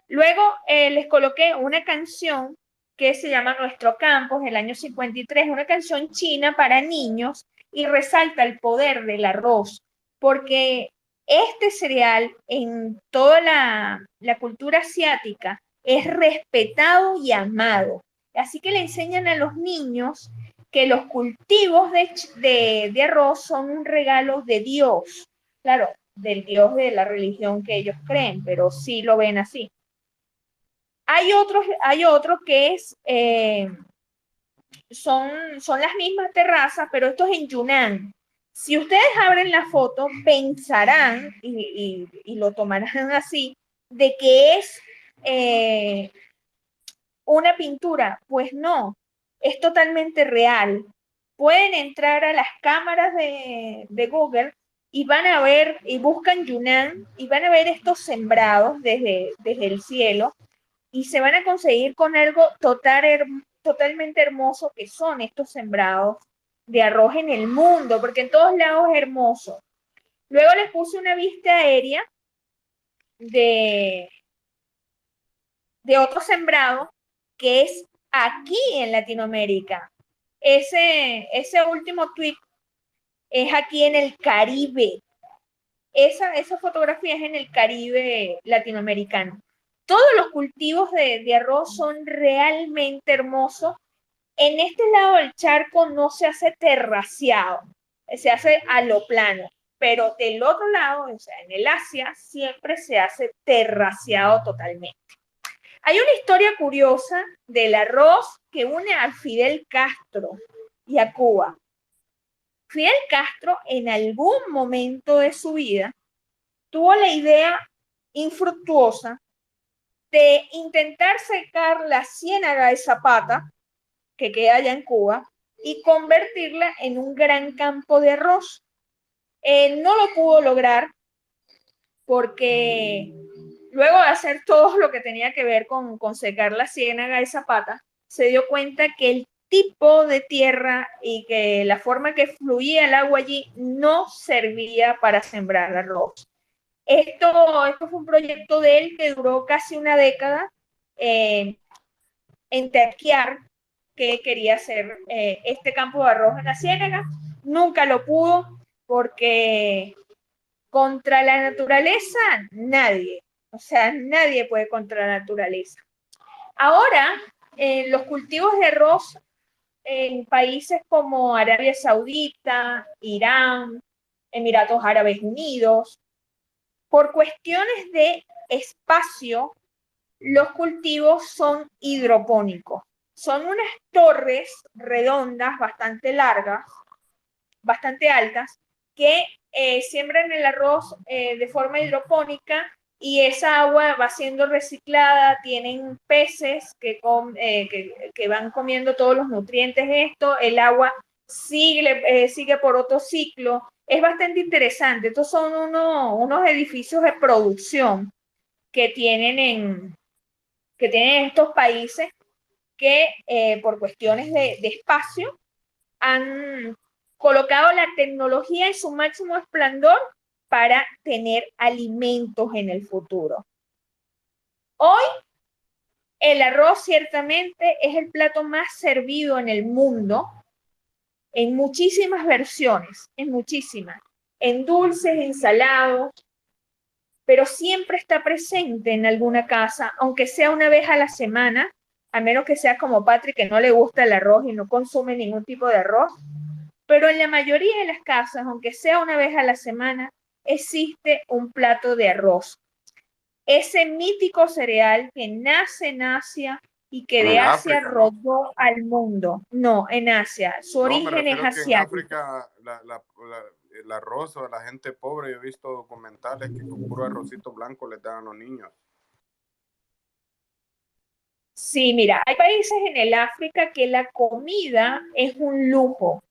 [SPEAKER 2] Luego les coloqué una canción que se llama Nuestro Campo, del año 53, una canción china para niños y resalta el poder del arroz, porque este cereal en toda la cultura asiática es respetado y amado. Así que le enseñan a los niños que los cultivos de arroz son un regalo de Dios, claro, del Dios de la religión que ellos creen, pero sí lo ven así. Hay otros que son las mismas terrazas, pero esto es en Yunnan. Si ustedes abren la foto, pensarán, y lo tomarán así, de que es una pintura. Pues no, es totalmente real. Pueden entrar a las cámaras de Google y van a ver, y buscan Yunnan, y van a ver estos sembrados desde el cielo, y se van a conseguir con algo totalmente hermoso que son estos sembrados de arroz en el mundo, porque en todos lados es hermoso. Luego les puse una vista aérea de, de otro sembrado que es aquí en Latinoamérica. Ese último tweet es aquí en el Caribe. Esa fotografía es en el Caribe latinoamericano. Todos los cultivos de arroz son realmente hermosos. En este lado del charco no se hace terraciado, se hace a lo plano, pero del otro lado, o sea, en el Asia, siempre se hace terraciado totalmente. Hay una historia curiosa del arroz que une a Fidel Castro y a Cuba. Fidel Castro en algún momento de su vida tuvo la idea infructuosa de intentar secar la ciénaga de Zapata, que queda allá en Cuba, y convertirla en un gran campo de arroz. No lo pudo lograr porque luego de hacer todo lo que tenía que ver con secar la ciénaga de Zapata, se dio cuenta que el tipo de tierra y que la forma que fluía el agua allí no servía para sembrar arroz. Esto fue un proyecto de él que duró casi una década en terquear que quería hacer este campo de arroz en la ciénaga. Nunca lo pudo porque contra la naturaleza nadie, o sea, nadie puede contra la naturaleza. Ahora, los cultivos de arroz en países como Arabia Saudita, Irán, Emiratos Árabes Unidos, por cuestiones de espacio, los cultivos son hidropónicos. Son unas torres redondas bastante largas, bastante altas, que siembran el arroz de forma hidropónica y esa agua va siendo reciclada, tienen peces que van comiendo todos los nutrientes de esto, el agua sigue por otro ciclo. Es bastante interesante. Estos son unos edificios de producción que tienen estos países que por cuestiones de espacio han colocado la tecnología en su máximo esplendor para tener alimentos en el futuro. Hoy el arroz ciertamente es el plato más servido en el mundo, en muchísimas versiones, en dulces, en salados, pero siempre está presente en alguna casa, aunque sea una vez a la semana, a menos que sea como Patrick, que no le gusta el arroz y no consume ningún tipo de arroz. Pero en la mayoría de las casas, aunque sea una vez a la semana, existe un plato de arroz. Ese mítico cereal que nace en Asia y que de Asia
[SPEAKER 3] África, ¿no?
[SPEAKER 2] rodó al mundo. No, en Asia. Su
[SPEAKER 3] No, me
[SPEAKER 2] origen es
[SPEAKER 3] refiero que en
[SPEAKER 2] asiático.
[SPEAKER 3] África el arroz o la gente pobre, yo he visto documentales que con puro arrocito blanco les dan a los niños.
[SPEAKER 2] Sí, mira, hay países en el África que la comida es un lujo.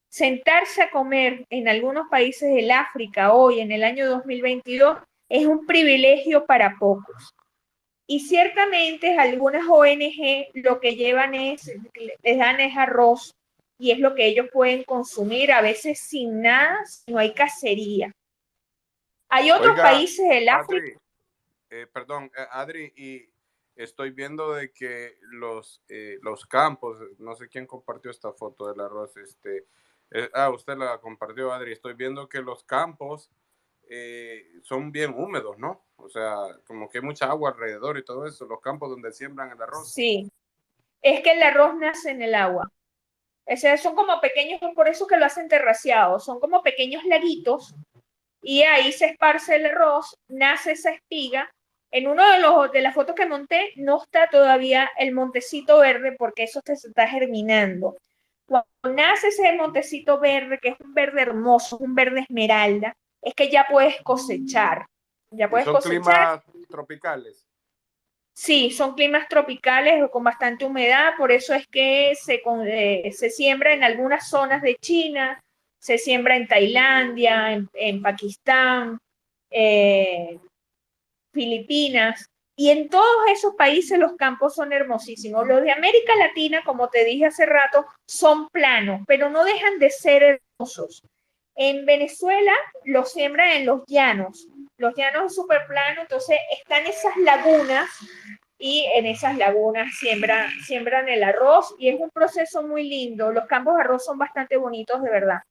[SPEAKER 2] Sentarse a comer en algunos países del África hoy, en el año 2022, es un privilegio para pocos. Y ciertamente algunas ONG lo que llevan les dan es arroz y es lo que ellos pueden consumir, a veces sin nada, no hay cacería. Hay otros
[SPEAKER 3] Oiga,
[SPEAKER 2] países del África.
[SPEAKER 3] Perdón, Adri, y estoy viendo de que los campos, no sé quién compartió esta foto del arroz, usted la compartió, Adri, estoy viendo que los campos son bien húmedos, ¿no? O sea, como que hay mucha agua alrededor y todo eso, los campos donde siembran el arroz.
[SPEAKER 2] Sí, es que el arroz nace en el agua. O sea, son como pequeños, por eso que lo hacen terraciado, son como pequeños laguitos y ahí se esparce el arroz, nace esa espiga. En uno de las fotos que monté no está todavía el montecito verde porque eso se está germinando. Cuando nace ese montecito verde, que es un verde hermoso, un verde esmeralda, es que ya puedes cosechar. Ya puedes
[SPEAKER 3] son
[SPEAKER 2] cosechar.
[SPEAKER 3] climas tropicales.
[SPEAKER 2] Sí, son climas tropicales con bastante humedad, por eso es que se siembra en algunas zonas de China, se siembra en Tailandia, en Pakistán, Filipinas, y en todos esos países los campos son hermosísimos. Los de América Latina, como te dije hace rato, son planos, pero no dejan de ser hermosos. En Venezuela los siembran en los llanos es súper plano, entonces están esas lagunas y en esas lagunas siembran el arroz y es un proceso muy lindo. Los campos de arroz son bastante bonitos, de verdad.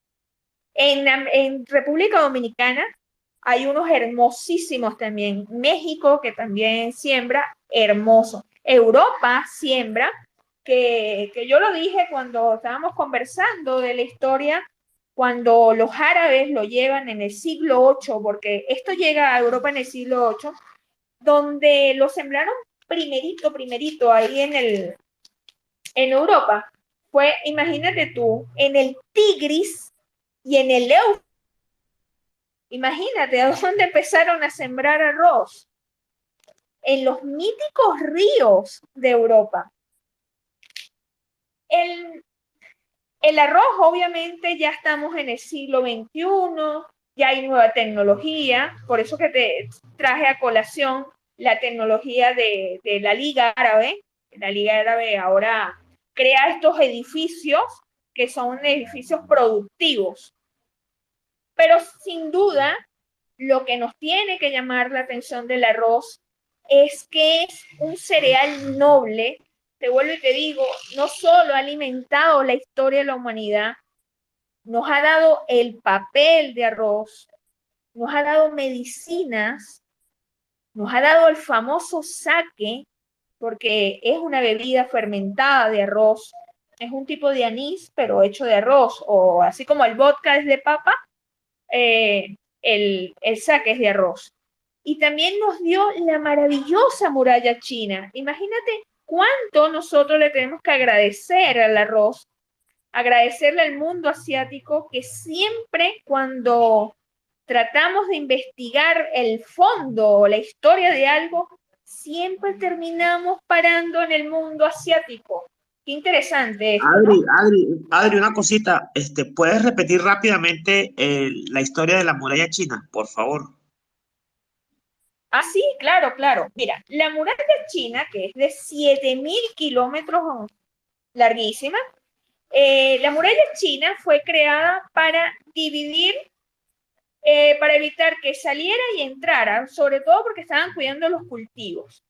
[SPEAKER 2] En República Dominicana hay unos hermosísimos también. México, que también siembra, hermoso. Europa siembra, que yo lo dije cuando estábamos conversando de la historia, cuando los árabes lo llevan en el siglo VIII, porque esto llega a Europa en el siglo VIII, donde lo sembraron primerito ahí en Europa fue, imagínate tú, en el Tigris y en el Éufrates. Imagínate a dónde empezaron a sembrar arroz. En los míticos ríos de Europa. El arroz, obviamente, ya estamos en el siglo XXI, ya hay nueva tecnología, por eso que te traje a colación la tecnología de la Liga Árabe. La Liga Árabe ahora crea estos edificios que son edificios productivos. Pero sin duda, lo que nos tiene que llamar la atención del arroz es que es un cereal noble. Te vuelvo y te digo, no solo ha alimentado la historia de la humanidad, nos ha dado el papel de arroz, nos ha dado medicinas, nos ha dado el famoso sake, porque es una bebida fermentada de arroz, es un tipo de anís, pero hecho de arroz, o así como el vodka es de papa, el sake es de arroz. Y también nos dio la maravillosa muralla china. Imagínate cuánto nosotros le tenemos que agradecer al arroz, agradecerle al mundo asiático, que siempre cuando tratamos de investigar el fondo o la historia de algo, siempre terminamos parando en el mundo asiático. Qué interesante esto, ¿no?
[SPEAKER 1] Adri, una cosita, ¿puedes repetir rápidamente la historia de la muralla china, por favor?
[SPEAKER 2] Ah, sí, claro, claro. Mira, la muralla china, que es de 7.000 kilómetros larguísima, la muralla china fue creada para dividir, para evitar que saliera y entrara, sobre todo porque estaban cuidando los cultivos.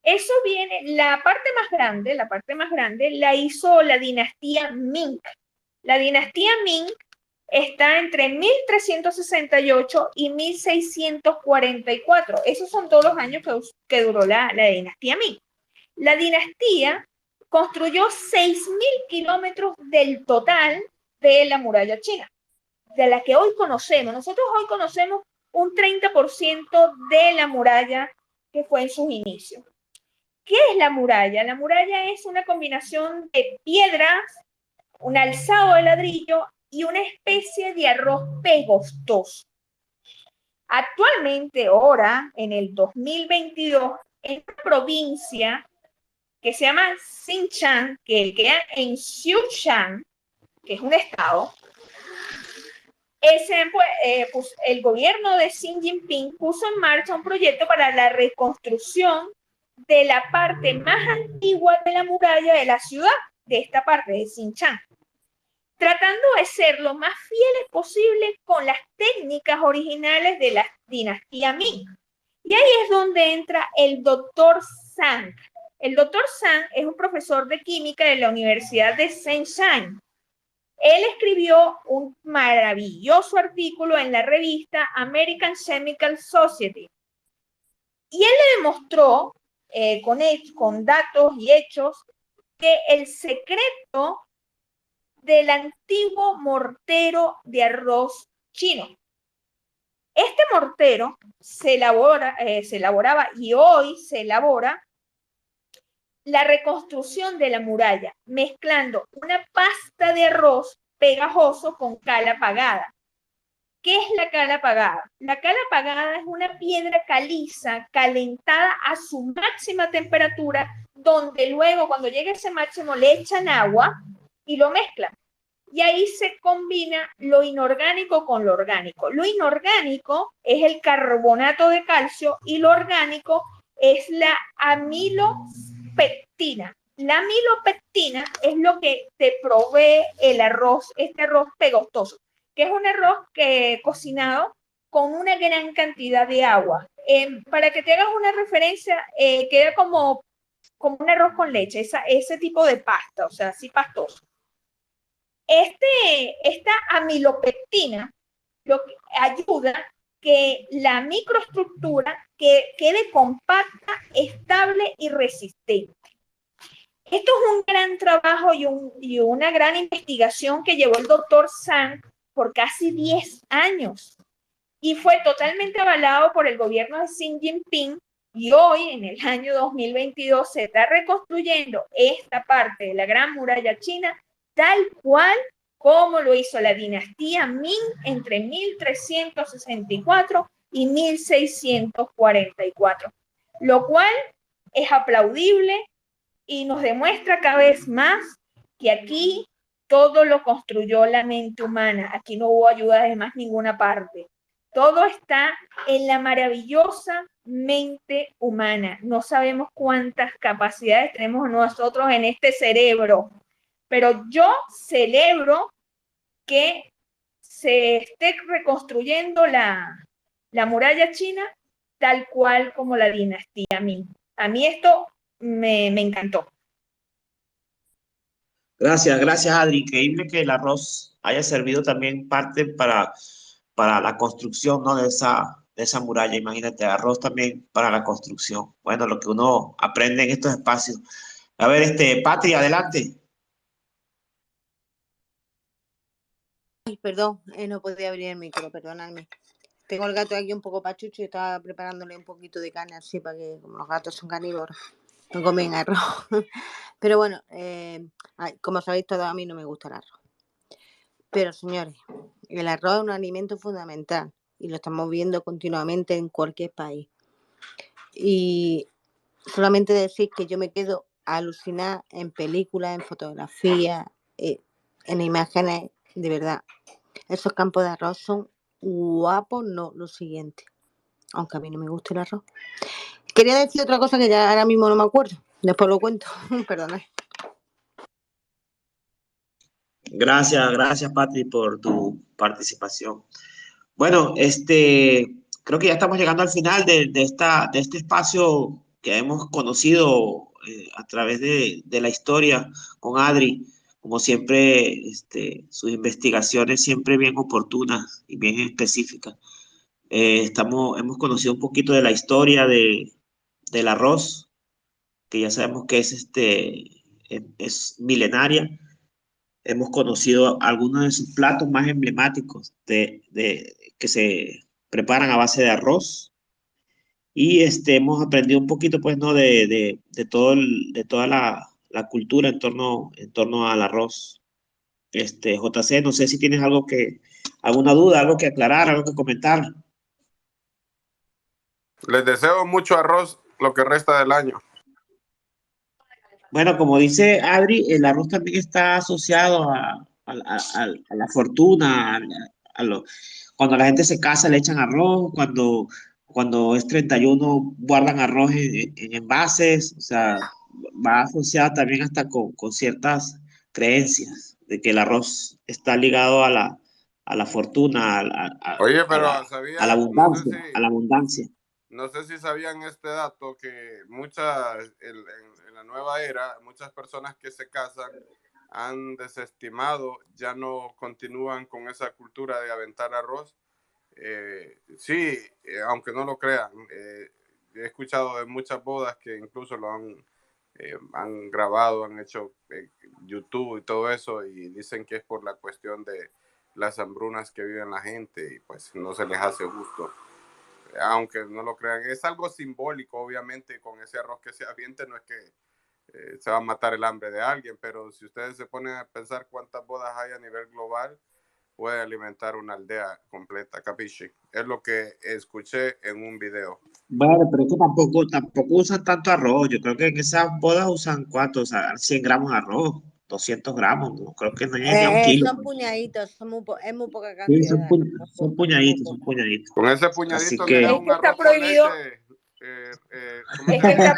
[SPEAKER 2] Eso viene, la parte más grande la hizo la dinastía Ming. La dinastía Ming está entre 1368 y 1644. Esos son todos los años que duró la dinastía Ming. La dinastía construyó 6.000 kilómetros del total de la muralla china, de la que hoy conocemos. Nosotros hoy conocemos un 30% de la muralla que fue en sus inicios. ¿Qué es la muralla? La muralla es una combinación de piedras, un alzado de ladrillo y una especie de arroz pegostoso. Actualmente, ahora, en el 2022, en una provincia que se llama Xinjiang, que queda en Sichuan, que es un estado, pues, el gobierno de Xi Jinping puso en marcha un proyecto para la reconstrucción de la parte más antigua de la muralla de la ciudad, de esta parte de Xinjiang, tratando de ser lo más fieles posible con las técnicas originales de la dinastía Ming. Y ahí es donde entra el doctor Zhang. El doctor Zhang es un profesor de química de la Universidad de Shenzhen. Él escribió un maravilloso artículo en la revista American Chemical Society. Y él le demostró con datos y hechos que el secreto del antiguo mortero de arroz chino. Este mortero se elaboraba y hoy se elabora la reconstrucción de la muralla, mezclando una pasta de arroz pegajoso con cal apagada. ¿Qué es la cal apagada? La cal apagada es una piedra caliza calentada a su máxima temperatura, donde luego cuando llega ese máximo le echan agua y lo mezclan. Y ahí se combina lo inorgánico con lo orgánico. Lo inorgánico es el carbonato de calcio y lo orgánico es la amilopectina. La amilopectina es lo que te provee el arroz, este arroz pegostoso, que es un arroz cocinado con una gran cantidad de agua. Para que te hagas una referencia, queda como un arroz con leche, ese tipo de pasta, o sea, así pastoso. Esta amilopectina lo que ayuda que la microestructura quede compacta, estable y resistente. Esto es un gran trabajo y una gran investigación que llevó el doctor Zhang por casi 10 años y fue totalmente avalado por el gobierno de Xi Jinping Y hoy, en el año 2022, se está reconstruyendo esta parte de la Gran Muralla China tal cual como lo hizo la dinastía Ming entre 1364 y 1644, lo cual es aplaudible y nos demuestra cada vez más que aquí todo lo construyó la mente humana, aquí no hubo ayuda de más ninguna parte. Todo está en la maravillosa mente humana. No sabemos cuántas capacidades tenemos nosotros en este cerebro, pero yo celebro que se esté reconstruyendo la muralla china tal cual como la dinastía Ming. A mí esto me encantó.
[SPEAKER 1] Gracias, Adri. Increíble que el arroz haya servido también parte para la construcción, ¿no? De esa muralla. Imagínate, arroz también para la construcción. Bueno, lo que uno aprende en estos espacios. A ver, Patri, adelante.
[SPEAKER 4] Ay, perdón, no podía abrir el micro, perdonadme. Tengo el gato aquí un poco pachucho y estaba preparándole un poquito de carne así para que, como los gatos son carnívoros, no comen arroz. Pero bueno, como sabéis todos, a mí no me gusta el arroz. Pero señores, el arroz es un alimento fundamental y lo estamos viendo continuamente en cualquier país. Y solamente decir que yo me quedo alucinada en películas, en fotografías, en imágenes, de verdad. Esos campos de arroz son guapos, no lo siguiente. Aunque a mí no me gusta el arroz. Quería decir otra cosa que ya ahora mismo no me acuerdo. Después lo cuento. Perdonad.
[SPEAKER 1] Gracias, Patri, por tu participación. Bueno, creo que ya estamos llegando al final de este espacio que hemos conocido a través de la historia con Adri. Como siempre, sus investigaciones siempre bien oportunas y bien específicas. Hemos conocido un poquito de la historia del arroz, que ya sabemos que es milenaria. Hemos conocido algunos de sus platos más emblemáticos que se preparan a base de arroz. Y hemos aprendido un poquito, pues, ¿no? De toda la cultura en torno al arroz. JC, no sé si tienes alguna duda, algo que aclarar, algo que comentar.
[SPEAKER 3] Les deseo mucho arroz lo que resta del año.
[SPEAKER 1] Bueno, como dice Adri, el arroz también está asociado a la fortuna, cuando la gente se casa le echan arroz, cuando es 31 guardan arroz en envases, o sea, va asociado también hasta con ciertas creencias de que el arroz está ligado a la fortuna,
[SPEAKER 3] Oye,
[SPEAKER 1] a
[SPEAKER 3] pero
[SPEAKER 1] la
[SPEAKER 3] sabía,
[SPEAKER 1] abundancia, a la abundancia.
[SPEAKER 3] no sé si sabían este dato, que en la nueva era, muchas personas que se casan han desestimado, ya no continúan con esa cultura de aventar arroz. Sí, aunque no lo crean, he escuchado de muchas bodas que incluso lo han grabado, han hecho YouTube y todo eso, y dicen que es por la cuestión de las hambrunas que viven la gente y pues no se les hace gusto. Aunque no lo crean, es algo simbólico, obviamente. Con ese arroz que se aviente no es que se va a matar el hambre de alguien, pero si ustedes se ponen a pensar cuántas bodas hay a nivel global, puede alimentar una aldea completa, capisci. Es lo que escuché en un video.
[SPEAKER 1] Bueno, pero es que tampoco usan tanto arroz. Yo creo que en esas bodas usan ¿cuánto? O sea, 100 gramos de arroz, 200 gramos, no creo que no llegue a un kilo.
[SPEAKER 4] Son puñaditos, es muy poca
[SPEAKER 1] Sí,
[SPEAKER 4] cantidad.
[SPEAKER 1] son puñaditos.
[SPEAKER 3] Con ese
[SPEAKER 1] Así
[SPEAKER 3] puñadito le da
[SPEAKER 1] que,
[SPEAKER 2] Es
[SPEAKER 3] un
[SPEAKER 2] que está
[SPEAKER 3] arroz con
[SPEAKER 2] prohibido.
[SPEAKER 3] leche.
[SPEAKER 2] Es que está,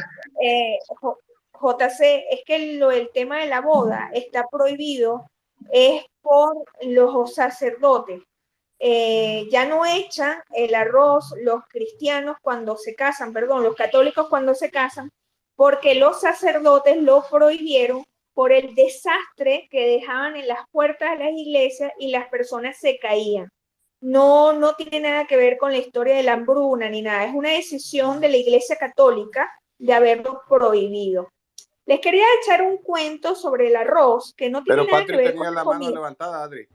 [SPEAKER 2] JC, es que el tema de la boda está prohibido, es por los sacerdotes. Ya no echan el arroz los cristianos cuando se casan, perdón, los católicos cuando se casan, porque los sacerdotes lo prohibieron por el desastre que dejaban en las puertas de las iglesias y las personas se caían. No tiene nada que ver con la historia de la hambruna ni nada, es una decisión de la Iglesia Católica de haberlo prohibido. Les quería echar un cuento sobre el arroz que no tiene
[SPEAKER 3] Pero
[SPEAKER 2] nada que
[SPEAKER 3] Patrick
[SPEAKER 2] ver con
[SPEAKER 3] tenía
[SPEAKER 2] la
[SPEAKER 3] la mano
[SPEAKER 2] comida.
[SPEAKER 3] levantada, Adri.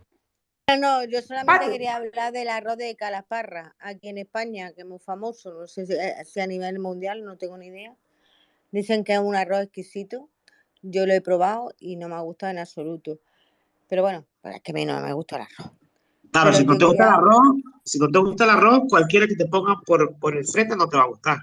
[SPEAKER 4] No, yo solamente
[SPEAKER 2] Pati,
[SPEAKER 4] quería hablar del arroz de Calasparra, aquí en España, que es muy famoso, no sé si a nivel mundial, no tengo ni idea. Dicen que es un arroz exquisito, yo lo he probado y no me ha gustado en absoluto. Pero bueno, pues es que a mí no me gusta el arroz.
[SPEAKER 1] Claro,
[SPEAKER 4] Pero
[SPEAKER 1] si no
[SPEAKER 4] yo
[SPEAKER 1] te gusta el
[SPEAKER 4] quería,
[SPEAKER 1] arroz, si no te gusta el arroz, cualquiera que te pongan por el frente no te va a gustar.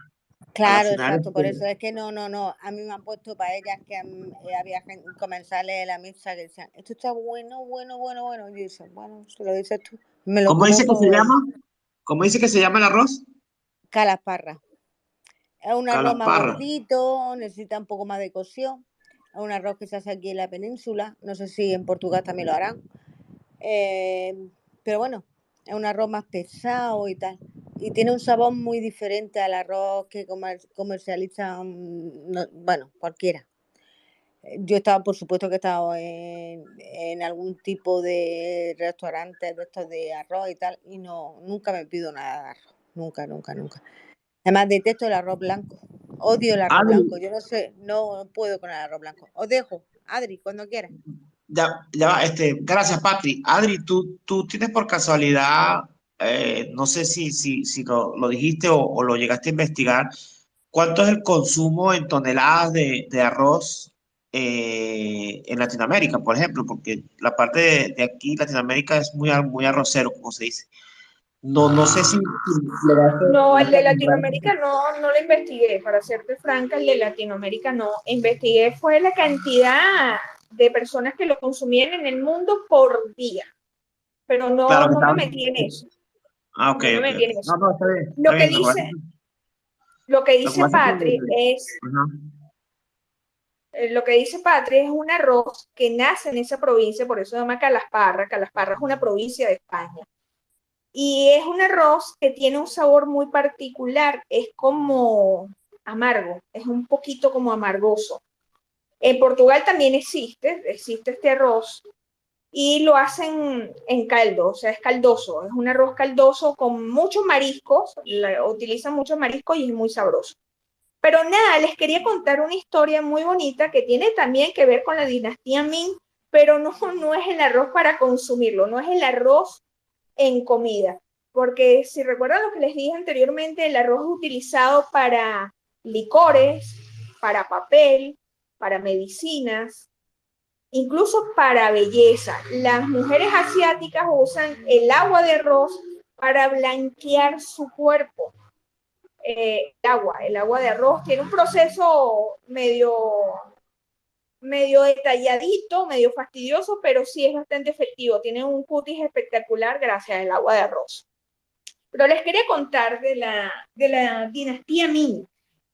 [SPEAKER 1] A la
[SPEAKER 4] claro,
[SPEAKER 1] final,
[SPEAKER 4] exacto, por eso es que no, a mí me han puesto paellas que había comensales de la misa que decían, esto está bueno, bueno, bueno, bueno. Y yo decía, bueno, se lo dices tú, me lo
[SPEAKER 1] ¿cómo
[SPEAKER 4] como
[SPEAKER 1] dice que se
[SPEAKER 4] como
[SPEAKER 1] llama? ¿Cómo dice que se llama el arroz?
[SPEAKER 4] Calasparra. Es un arroz más
[SPEAKER 1] Calasparra.
[SPEAKER 4] gordito, necesita un poco más de cocción. Es un arroz que se hace aquí en la península. No sé si en Portugal también lo harán. Eh, pero bueno, es un arroz más pesado y tal. Y tiene un sabor muy diferente al arroz que comercializan, bueno, cualquiera. Yo he estado, por supuesto que he estado en algún tipo de restaurantes de estos de arroz y tal, y no, nunca me pido nada de arroz. Nunca, nunca, nunca. Además, detesto el arroz blanco. Odio el arroz
[SPEAKER 1] Adri,
[SPEAKER 4] blanco. Yo no sé, no puedo con el arroz blanco. Os dejo, Adri, cuando quieras.
[SPEAKER 1] ya va, gracias, Patri. Adri, tú tienes por casualidad, no sé si lo dijiste o lo llegaste a investigar, ¿cuánto es el consumo en toneladas de arroz en Latinoamérica, por ejemplo? Porque la parte de aquí, Latinoamérica, es muy arrocero, como se dice. No sé si
[SPEAKER 2] no, el
[SPEAKER 1] llegaste
[SPEAKER 2] de
[SPEAKER 1] a comprar.
[SPEAKER 2] Latinoamérica no lo investigué, para serte franca, el de Latinoamérica no. Investigué fue la cantidad de personas que lo consumían en el mundo por día, pero
[SPEAKER 1] Claro que
[SPEAKER 2] no me
[SPEAKER 1] estaban.
[SPEAKER 2] metí en eso,
[SPEAKER 1] Ah, ok,
[SPEAKER 2] no me
[SPEAKER 1] ok,
[SPEAKER 2] metí
[SPEAKER 1] ok.
[SPEAKER 2] en
[SPEAKER 1] No,
[SPEAKER 2] eso.
[SPEAKER 1] no, está bien, está
[SPEAKER 2] Lo que
[SPEAKER 1] bien.
[SPEAKER 2] dice, lo que
[SPEAKER 1] Lo que
[SPEAKER 2] dice
[SPEAKER 1] pasa es que
[SPEAKER 2] Patri es,
[SPEAKER 1] ajá.
[SPEAKER 2] lo que dice Patri es un arroz que nace en esa provincia, por eso se llama Calasparra. Calasparra es una provincia de España. Y es un arroz que tiene un sabor muy particular, es como amargo, es un poquito como amargoso. En Portugal también existe este arroz y lo hacen en caldo, o sea, es caldoso, es un arroz caldoso con muchos mariscos, utilizan muchos mariscos y es muy sabroso. Pero nada, les quería contar una historia muy bonita que tiene también que ver con la dinastía Ming, pero no es el arroz para consumirlo, no es el arroz en comida. Porque si recuerdan lo que les dije anteriormente, el arroz es utilizado para licores, para papel, para medicinas, incluso para belleza. Las mujeres asiáticas usan el agua de arroz para blanquear su cuerpo. El agua de arroz tiene un proceso medio detalladito, medio fastidioso, pero sí es bastante efectivo. Tiene un cutis espectacular gracias al agua de arroz. Pero les quería contar de la dinastía Ming.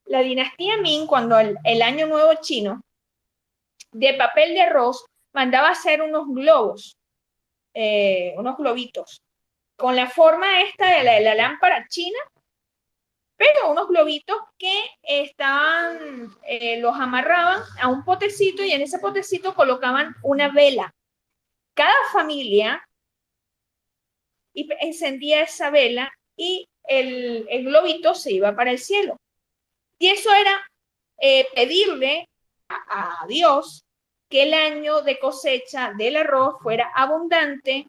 [SPEAKER 2] La dinastía Ming, cuando el año nuevo chino, de papel de arroz, mandaba hacer unos globos, unos globitos, con la forma esta de la lámpara china, pero unos globitos que estaban, los amarraban a un potecito y en ese potecito colocaban una vela. Cada familia encendía esa vela y el globito se iba para el cielo. Y eso era pedirle a Dios que el año de cosecha del arroz fuera abundante,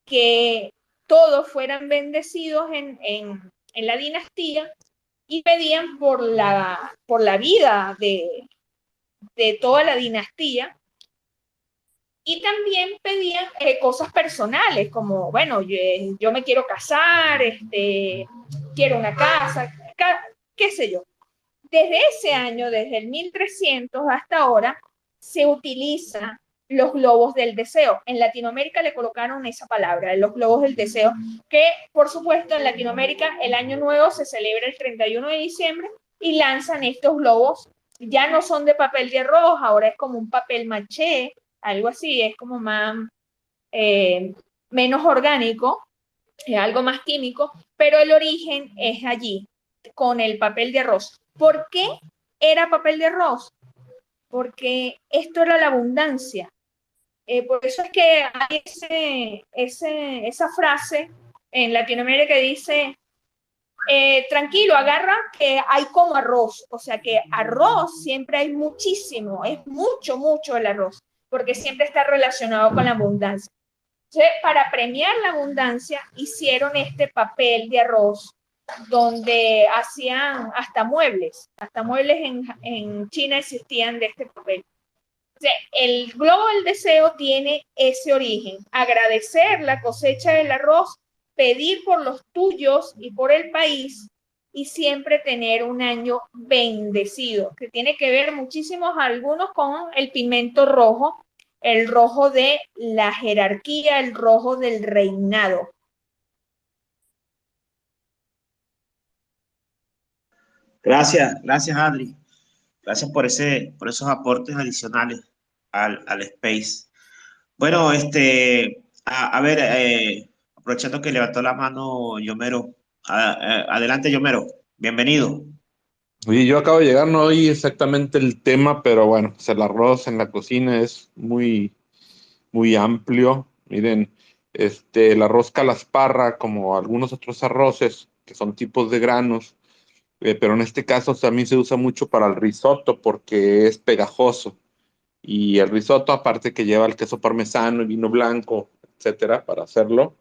[SPEAKER 2] que todos fueran bendecidos en la dinastía y pedían por la vida de toda la dinastía y también pedían cosas personales como, bueno, yo me quiero casar, quiero una casa, qué sé yo. Desde ese año, desde el 1300 hasta ahora, se utilizan los globos del deseo. En Latinoamérica le colocaron esa palabra, los globos del deseo, que por supuesto en Latinoamérica el año nuevo se celebra el 31 de diciembre y lanzan estos globos. Ya no son de papel de arroz, ahora es como un papel maché, algo así, es como más, menos orgánico, es algo más químico, pero el origen es allí, con el papel de arroz. ¿Por qué era papel de arroz? Porque esto era la abundancia. Por eso es que hay esa frase en Latinoamérica que dice, tranquilo, agarra que hay como arroz. O sea que arroz siempre hay muchísimo, es mucho, mucho el arroz, porque siempre está relacionado con la abundancia. Para premiar la abundancia, hicieron este papel de arroz donde hacían hasta muebles en China existían de este papel. O sea, el globo del deseo tiene ese origen, agradecer la cosecha del arroz, pedir por los tuyos y por el país y siempre tener un año bendecido, que tiene que ver muchísimos algunos con el pimiento rojo, el rojo de la jerarquía, el rojo del reinado.
[SPEAKER 1] Gracias Adri. Gracias por esos aportes adicionales al space. Bueno, a ver, aprovechando que levantó la mano Yomero, adelante Yomero, bienvenido.
[SPEAKER 5] Oye, yo acabo de llegar, no oí exactamente el tema, pero bueno, pues el arroz en la cocina es muy amplio. Miren, el arroz calasparra, como algunos otros arroces, que son tipos de granos, pero en este caso también se usa mucho para el risotto porque es pegajoso. Y el risotto, aparte que lleva el queso parmesano y vino blanco, etcétera, para hacerlo,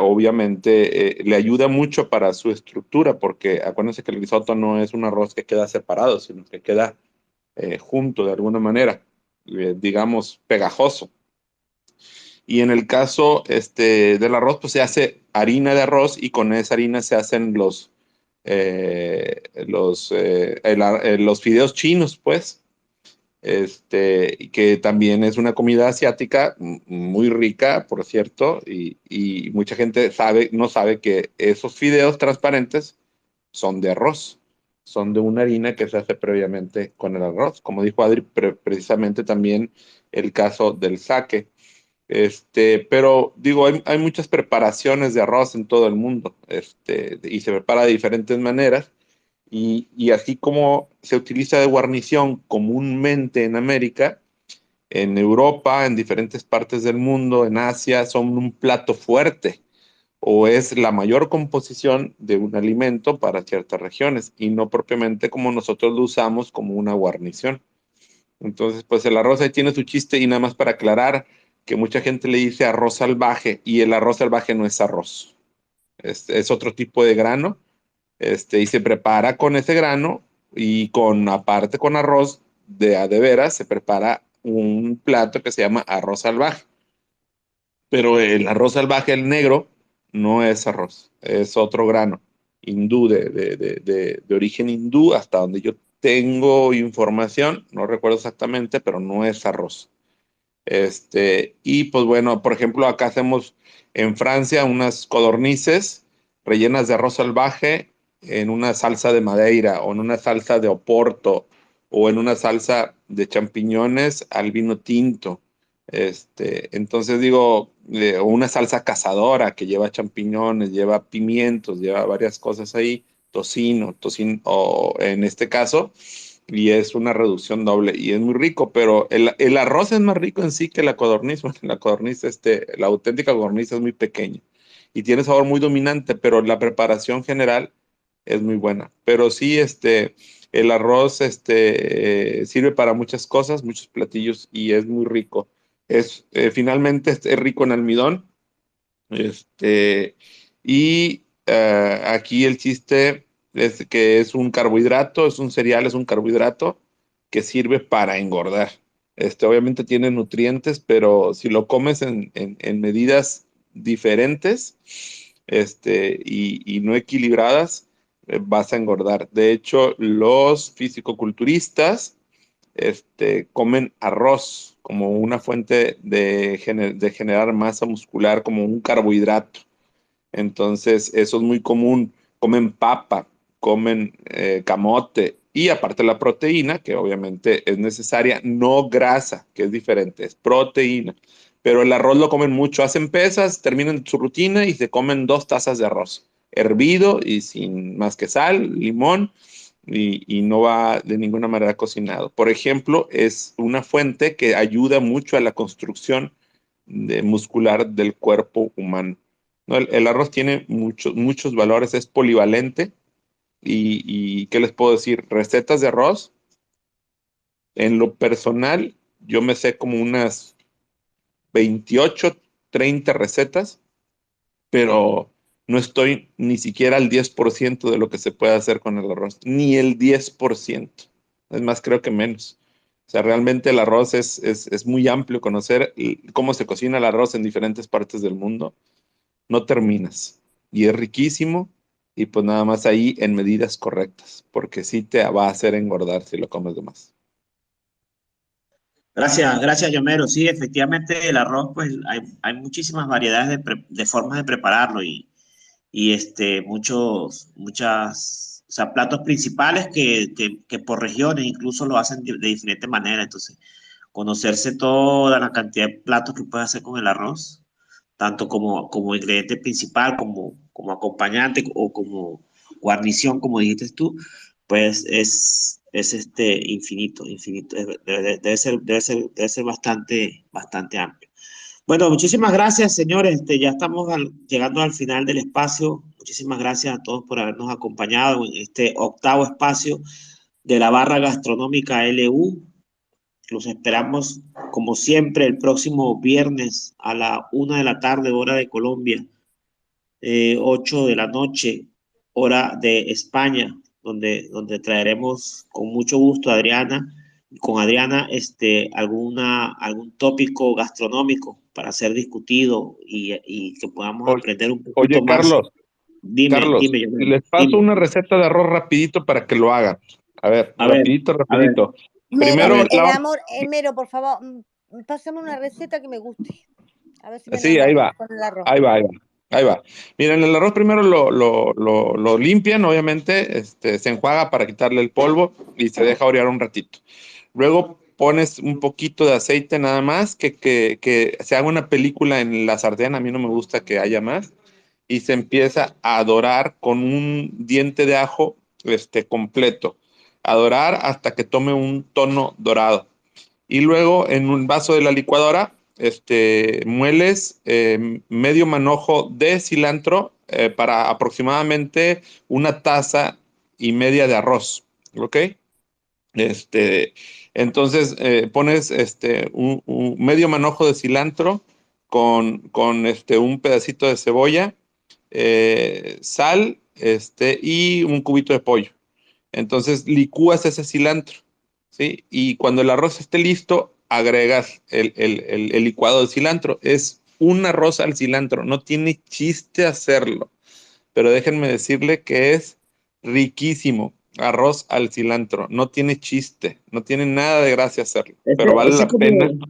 [SPEAKER 5] obviamente le ayuda mucho para su estructura, porque acuérdense que el risotto no es un arroz que queda separado, sino que queda junto de alguna manera, digamos, pegajoso. Y en el caso del arroz, pues se hace harina de arroz y con esa harina se hacen los fideos chinos, pues, y que también es una comida asiática muy rica, por cierto, y mucha gente no sabe que esos fideos transparentes son de arroz, son de una harina que se hace previamente con el arroz, como dijo Adri, precisamente también el caso del sake. Pero digo, hay muchas preparaciones de arroz en todo el mundo, y se prepara de diferentes maneras. Y así como se utiliza de guarnición comúnmente en América, en Europa, en diferentes partes del mundo, en Asia, son un plato fuerte o es la mayor composición de un alimento para ciertas regiones y no propiamente como nosotros lo usamos como una guarnición. Entonces, pues el arroz ahí tiene su chiste y nada más para aclarar que mucha gente le dice arroz salvaje y el arroz salvaje no es arroz, es otro tipo de grano, y se prepara con ese grano y aparte con arroz de a de veras, se prepara un plato que se llama arroz salvaje. Pero el arroz salvaje, el negro, no es arroz, es otro grano hindú, de origen hindú, hasta donde yo tengo información, no recuerdo exactamente, pero no es arroz. Y pues bueno, por ejemplo, acá hacemos en Francia unas codornices rellenas de arroz salvaje en una salsa de madeira o en una salsa de oporto o en una salsa de champiñones al vino tinto. Entonces digo, o una salsa cazadora que lleva champiñones, lleva pimientos, lleva varias cosas ahí, tocino, o en este caso y es una reducción doble y es muy rico, pero el arroz es más rico en sí que la codorniz. Bueno, la codorniz, la auténtica codorniz es muy pequeña y tiene sabor muy dominante, pero la preparación general es muy buena. Pero sí, el arroz, sirve para muchas cosas, muchos platillos y es muy rico. Finalmente, es rico en almidón, aquí el chiste es que es un carbohidrato, es un cereal, es un carbohidrato que sirve para engordar. Obviamente tiene nutrientes, pero si lo comes en medidas diferentes, y no equilibradas, vas a engordar. De hecho, los fisicoculturistas comen arroz como una fuente de generar masa muscular, como un carbohidrato. Entonces, eso es muy común. Comen papa, comen camote y aparte la proteína, que obviamente es necesaria, no grasa, que es diferente, es proteína. Pero el arroz lo comen mucho, hacen pesas, terminan su rutina y se comen 2 tazas de arroz, hervido y sin más que sal, limón, y no va de ninguna manera cocinado. Por ejemplo, es una fuente que ayuda mucho a la construcción muscular del cuerpo humano. ¿No? El arroz tiene muchos valores, es polivalente y ¿qué les puedo decir? Recetas de arroz, en lo personal, yo me sé como unas 28 30 recetas, pero no estoy ni siquiera al 10% de lo que se puede hacer con el arroz, ni el 10%. Es más, creo que menos. O sea, realmente el arroz es muy amplio. Conocer cómo se cocina el arroz en diferentes partes del mundo, no terminas. Y es riquísimo, y pues nada más ahí en medidas correctas, porque sí te va a hacer engordar si lo comes de más.
[SPEAKER 1] Gracias, Yomero. Sí, efectivamente el arroz, pues hay muchísimas variedades de formas de prepararlo y muchas, o sea, platos principales que por regiones incluso lo hacen de diferente manera. Entonces, conocerse toda la cantidad de platos que puedes hacer con el arroz, tanto como ingrediente principal, como acompañante o como guarnición, como dijiste tú, pues es infinito, infinito. Debe ser bastante amplio. Bueno, muchísimas gracias, señores. Ya estamos llegando al final del espacio. Muchísimas gracias a todos por habernos acompañado en este octavo espacio de la barra gastronómica LU. Los esperamos, como siempre, el próximo viernes a la 1 de la tarde, hora de Colombia, 8 de la noche, hora de España, donde traeremos con mucho gusto a con Adriana, algún tópico gastronómico para ser discutido y que podamos
[SPEAKER 5] Oye,
[SPEAKER 1] aprender un poquito
[SPEAKER 5] oye,
[SPEAKER 1] más.
[SPEAKER 5] Carlos,
[SPEAKER 1] Dime,
[SPEAKER 5] les paso
[SPEAKER 1] dime.
[SPEAKER 5] una receta de arroz rapidito para que lo hagan. A ver,
[SPEAKER 1] A ver,
[SPEAKER 5] rapidito,
[SPEAKER 1] a ver,
[SPEAKER 5] rapidito.
[SPEAKER 1] a
[SPEAKER 5] Primero,
[SPEAKER 1] ver.
[SPEAKER 4] El amor, Mero, por favor, pásame una receta que me guste. A ver si me
[SPEAKER 5] sí, ahí
[SPEAKER 4] enamoro
[SPEAKER 5] va,
[SPEAKER 4] con el arroz.
[SPEAKER 5] ahí va, ahí va, ahí va. Miren, el arroz primero lo limpian, obviamente, se enjuaga para quitarle el polvo y se deja orear un ratito. Luego pones un poquito de aceite nada más, que se haga una película en la sartén, a mí no me gusta que haya más, y se empieza a dorar con un diente de ajo completo, a dorar hasta que tome un tono dorado. Y luego en un vaso de la licuadora, mueles medio manojo de cilantro para aproximadamente 1,5 tazas de arroz, ¿ok? Este, entonces pones un medio manojo de cilantro con un pedacito de cebolla, sal y un cubito de pollo. Entonces licúas ese cilantro, ¿sí? Y cuando el arroz esté listo, agregas el licuado de cilantro. Es un arroz al cilantro, no tiene chiste hacerlo, pero déjenme decirle que es riquísimo. Arroz al cilantro, no tiene chiste, no tiene nada de gracia hacerlo,
[SPEAKER 1] Ese,
[SPEAKER 5] pero vale
[SPEAKER 1] ese es
[SPEAKER 5] la pena.
[SPEAKER 1] como,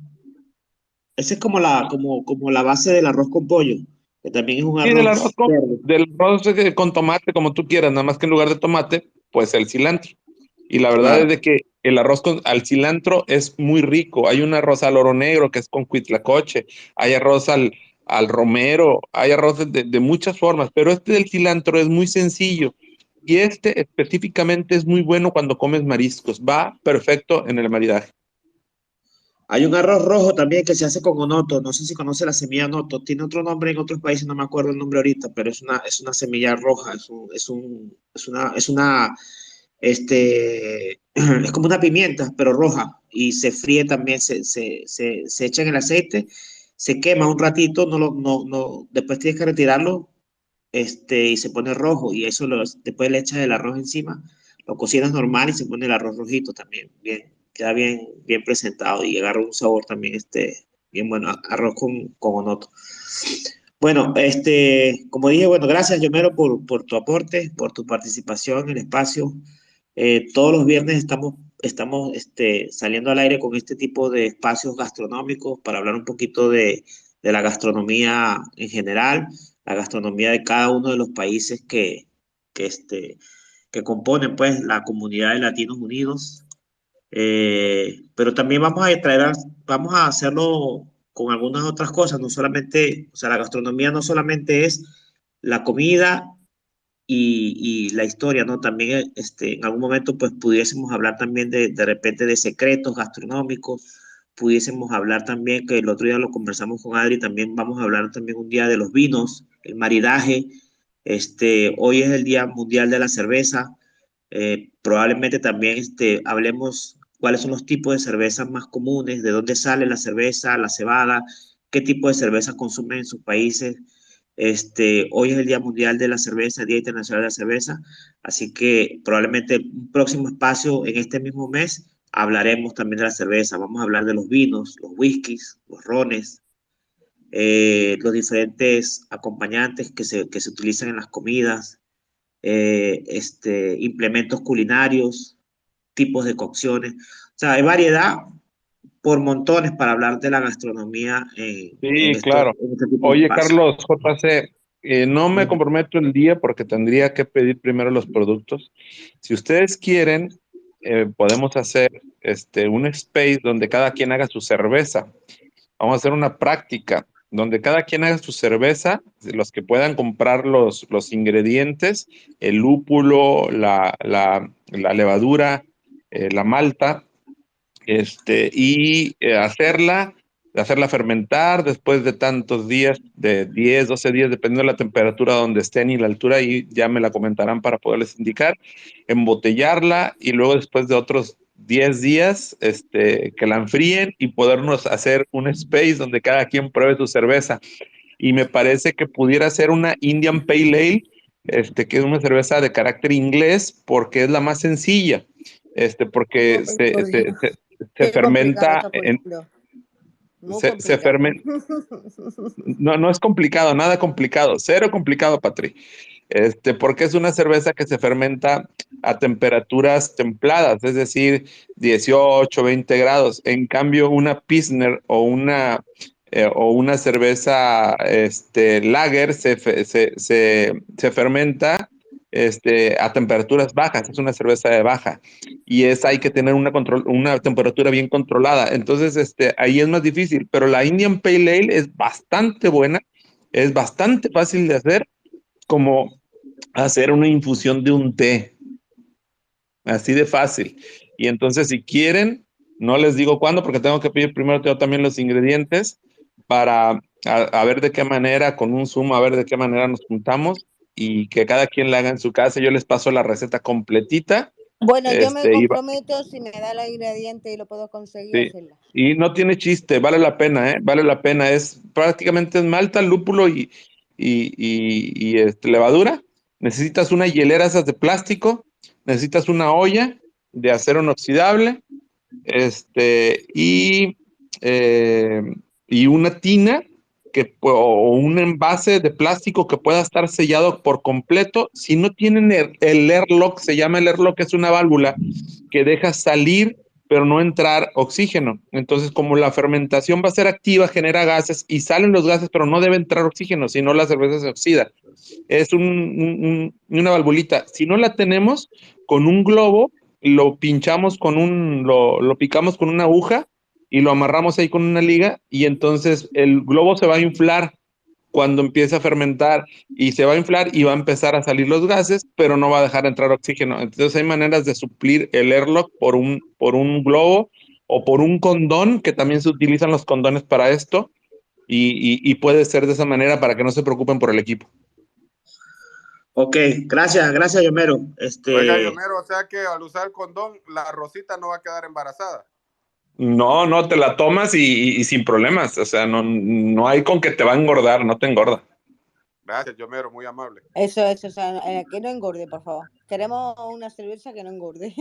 [SPEAKER 1] ese es como la base del arroz con pollo, que también es un
[SPEAKER 5] Sí,
[SPEAKER 1] arroz verde.
[SPEAKER 5] del arroz con tomate, como tú quieras, nada más que en lugar de tomate, pues el cilantro. Y la verdad es
[SPEAKER 1] Claro.
[SPEAKER 5] de que el arroz al cilantro es muy rico. Hay un arroz al oro negro que es con cuitlacoche, hay arroz al romero, hay arroz de muchas formas, pero este del cilantro es muy sencillo. Y este específicamente es muy bueno cuando comes mariscos. Va perfecto en el maridaje.
[SPEAKER 1] Hay un arroz rojo también que se hace con onoto. No sé si conoce la semilla onoto. Tiene otro nombre en otros países, no me acuerdo el nombre ahorita, pero es una semilla roja. Es como una pimienta, pero roja. Y se fríe también, se echa en el aceite, se quema un ratito, después tienes que retirarlo, y se pone rojo. Y después le echas el arroz encima, lo cocinas normal y se pone el arroz rojito también. Bien, queda bien presentado y agarra un sabor también, bien bueno, arroz con onoto. Bueno, como dije, bueno, gracias, Yomero, por tu aporte, por tu participación en el espacio. Todos los viernes estamos saliendo al aire con este tipo de espacios gastronómicos para hablar un poquito de la gastronomía en general, la gastronomía de cada uno de los países que, este, que componen pues la comunidad de Latinos Unidos. Pero también vamos a hacerlo con algunas otras cosas, no solamente, o sea, la gastronomía no solamente es la comida y la historia, ¿no? También en algún momento pues pudiésemos hablar también de repente de secretos gastronómicos, pudiésemos hablar también, que el otro día lo conversamos con Adri, también vamos a hablar también un día de los vinos, el maridaje, hoy es el Día Mundial de la Cerveza, probablemente también hablemos cuáles son los tipos de cervezas más comunes, de dónde sale la cerveza, la cebada, qué tipo de cerveza consumen en sus países. Hoy es el Día Mundial de la Cerveza, el Día Internacional de la Cerveza, así que probablemente un próximo espacio en este mismo mes hablaremos también de la cerveza. Vamos a hablar de los vinos, los whiskies, los rones, los diferentes acompañantes que se utilizan en las comidas, implementos culinarios, tipos de cocciones. O sea, hay variedad por montones para hablar de la gastronomía
[SPEAKER 5] Sí, claro.
[SPEAKER 1] en este tipo de
[SPEAKER 5] Oye,
[SPEAKER 1] espacios.
[SPEAKER 5] Carlos JC, no me comprometo el día porque tendría que pedir primero los productos. Si ustedes quieren, podemos hacer un space donde cada quien haga su cerveza. Vamos a hacer una práctica donde cada quien haga su cerveza, los que puedan comprar los ingredientes, el lúpulo, la levadura, la malta, hacerla fermentar después de tantos días, de 10, 12 días, dependiendo de la temperatura donde estén y la altura, y ya me la comentarán para poderles indicar, embotellarla y luego después de otros 10 días, que la enfríen y podernos hacer un space donde cada quien pruebe su cerveza. Y me parece que pudiera ser una Indian Pale Ale, que es una cerveza de carácter inglés porque es la más sencilla, porque se
[SPEAKER 4] Qué complicado
[SPEAKER 5] fermenta
[SPEAKER 4] está poniendo. Muy
[SPEAKER 5] se
[SPEAKER 4] complicado.
[SPEAKER 5] fermenta. No, no es complicado, nada complicado, cero complicado, Patri. Porque es una cerveza que se fermenta a temperaturas templadas, es decir, 18, 20 grados. En cambio, una Pilsner o una cerveza lager se fermenta a temperaturas bajas, es una cerveza de baja y hay que tener una temperatura bien controlada. Entonces, ahí es más difícil, pero la Indian Pale Ale es bastante buena, es bastante fácil de hacer, como hacer una infusión de un té, así de fácil. Y entonces, si quieren, no les digo cuándo, porque tengo que pedir primero yo también los ingredientes para a ver de qué manera, con un Zoom, a ver de qué manera nos juntamos y que cada quien la haga en su casa. Yo les paso la receta completita.
[SPEAKER 4] Bueno, yo me
[SPEAKER 5] Y
[SPEAKER 4] comprometo, si me da los ingredientes y lo puedo conseguir,
[SPEAKER 5] sí.
[SPEAKER 4] hacerla.
[SPEAKER 5] Y no tiene chiste, vale la pena, ¿eh? Vale la pena. Es prácticamente es malta, lúpulo y levadura. Necesitas una hielera esas de plástico, necesitas una olla de acero inoxidable, este, y, eh, y una tina o un envase de plástico que pueda estar sellado por completo. Si no tienen el airlock, se llama el airlock, es una válvula que deja salir pero no entrar oxígeno. Entonces, como la fermentación va a ser activa, genera gases y salen los gases, pero no debe entrar oxígeno, si no la cerveza se oxida. Es una valvulita. Si no la tenemos, con un globo lo pinchamos lo picamos con una aguja y lo amarramos ahí con una liga y entonces el globo se va a inflar cuando empiece a fermentar y se va a inflar y va a empezar a salir los gases, pero no va a dejar entrar oxígeno. Entonces hay maneras de suplir el airlock por un globo o por un condón, que también se utilizan los condones para esto, y puede ser de esa manera para que no se preocupen por el equipo.
[SPEAKER 1] Ok, gracias, Yomero.
[SPEAKER 3] Oiga, Yomero, o sea que al usar condón, la Rosita no va a quedar embarazada.
[SPEAKER 5] No, no, te la tomas y sin problemas. O sea, no hay con que te va a engordar, no te engorda.
[SPEAKER 3] Gracias, Yomero, muy amable.
[SPEAKER 4] Eso, o sea, que no engorde, por favor. Queremos una cerveza que no engorde.